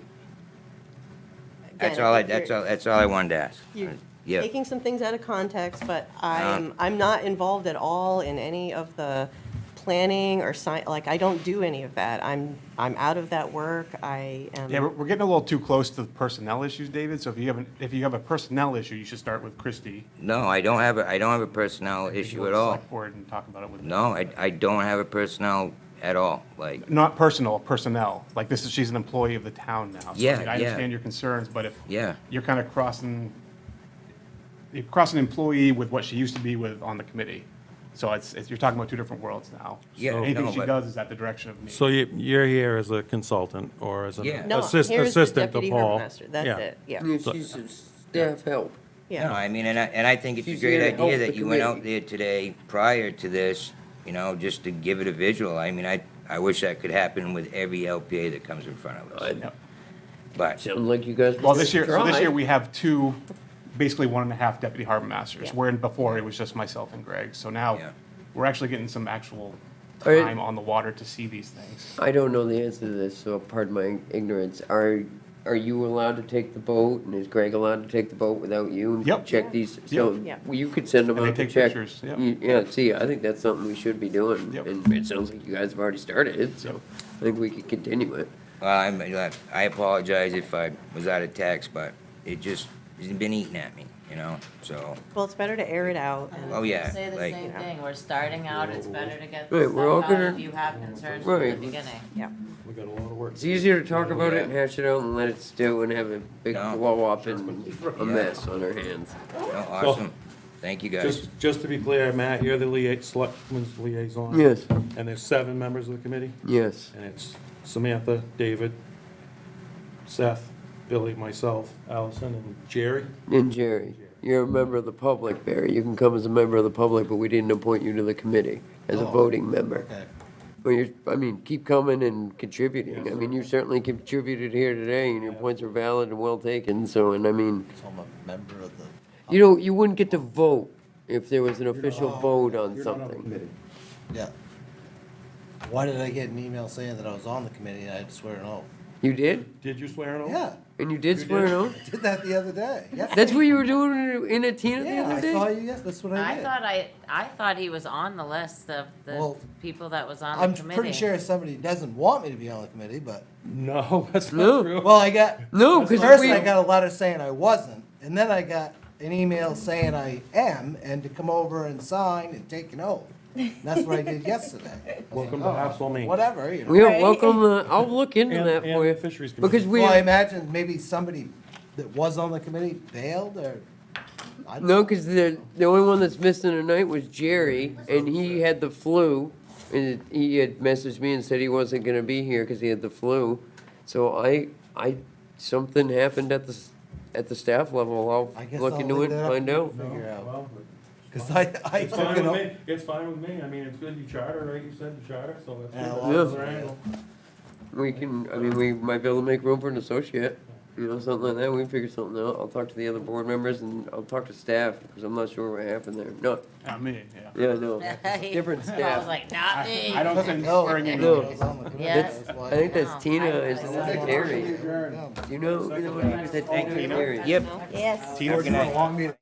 That's Again, all I think that's all I wanted to ask. you're Yeah. taking some things out of context, but I'm not involved at all in any of the planning or like, I don't do any of that. I'm out of that work. I am. Yeah, we're getting a little too close to the personnel issues, David, so if you have a personnel issue, you should start with Christie. No, I don't have a personnel issue at all. Select board and talk about it with. No, I don't have a personnel at all, like, Not personal, personnel. Like, she's an employee of the town now. So, Yeah, I mean, I yeah. understand your concerns, but if yeah. you're kind of you're crossing employee with what she used to be with on the committee. So you're talking about two different worlds now. Yeah, Anything no, she but- does is at the direction of me. So you're here as a consultant or as an Yeah. No, here's the assistant to deputy harbor Paul? master. That's Yeah. it, yeah. Yeah, she's a staff help. Yeah. No, I mean, and I think it's a She's great here to help idea the that you went out committee. there today prior to this, just to give it a visual. I mean, I wish that could happen with every LPA that comes in front of us. Yep. But, Sounds like you guys. Well, this year tried. we have two, basically 1.5 deputy harbor masters, Yeah. where before it was just myself and Greg. So now Yeah. we're actually getting some actual All right. time on the water to see these things. I don't know the answer to this, so pardon my ignorance. Are you allowed to take the boat, and is Greg allowed to take the boat without you? And Yep. check these, so Yep. well, you could send them And they out to take check. pictures, yep. Yeah, see, I think that's something we should be doing, Yep. and it sounds like you guys have already started it, so I think we could continue it. well, I apologize if I was out of text, but it's been eating at me, so, Well, it's better to air it out. And oh, yeah, Say the like, same thing, we're starting out, it's better to get Right, this we're all stuff out gonna- if you have concerns from the Right. beginning. Yeah. We got a lot of work. It's easier to talk about it and hash it out and let it stew and have a big No. blow up and a mess on our hands. no, awesome. Thank you, guys. Just to be clear, Matt, you're the selectman's liaison? Yes, And there's 7 members of the committee? yes. And it's Samantha, David, Seth, Billy, myself, Allison, and Jerry? And Jerry, you're a member of the public, Barry. You can come as a member of the public, but we didn't appoint you to the committee as a voting member. Okay. Well, keep coming and contributing. I mean, you certainly contributed here today, and your points were valid and well taken, so, and I mean, So I'm a member of the. you wouldn't get to vote if there was an official vote on something. Committee. Yeah. Why did I get an email saying that I was on the committee and I had to swear an oath? You did? Did you swear an oath? Yeah, And you did swear an oath? I did that the other day. Yeah. That's what you were doing in Atina the Yeah, other I day? saw you, yes, that's what I did. I thought he was on the list of the Well, people that was on I'm the committee. pretty sure somebody doesn't want me to be on the committee, but, No, that's No. not true. well, I got, No, because first we, I got a letter saying I wasn't, and then I got an email saying I am, and to come over and sign and take an oath. And that's what I did yesterday. Welcome to Harpswell, Maine. Whatever, you know. we are welcome, I'll look into And- that and for you. Fisheries Committee. Because we, Well, I imagine maybe somebody that was on the committee bailed, or, I don't no, know. because the only one that's missing tonight was Jerry, and he had the flu. And he had messaged me and said he wasn't gonna be here because he had the flu. So something happened at the staff level. I I'll guess look I'll into leave it that and up find to you out. to figure out. Well, Cause I It's took fine an with oath. me, it's fine with me, I mean, it's good, you charter, right, you said the charter, so that's Yeah, good. well, That's another angle. We might be able to make room for an associate, something like that. We can figure something out. I'll talk to the other board members and I'll talk to staff because I'm not sure what happened there. No, Not me, yeah. yeah, no, different I was staff. like, not me. I don't send No, swearing in. No. I was on the committee, Yeah. that's why- I think No, that's Tina, is I- that Terry? Yeah. You know, is that Tina or Terry? Yep. Yes. Tina's got a long meeting.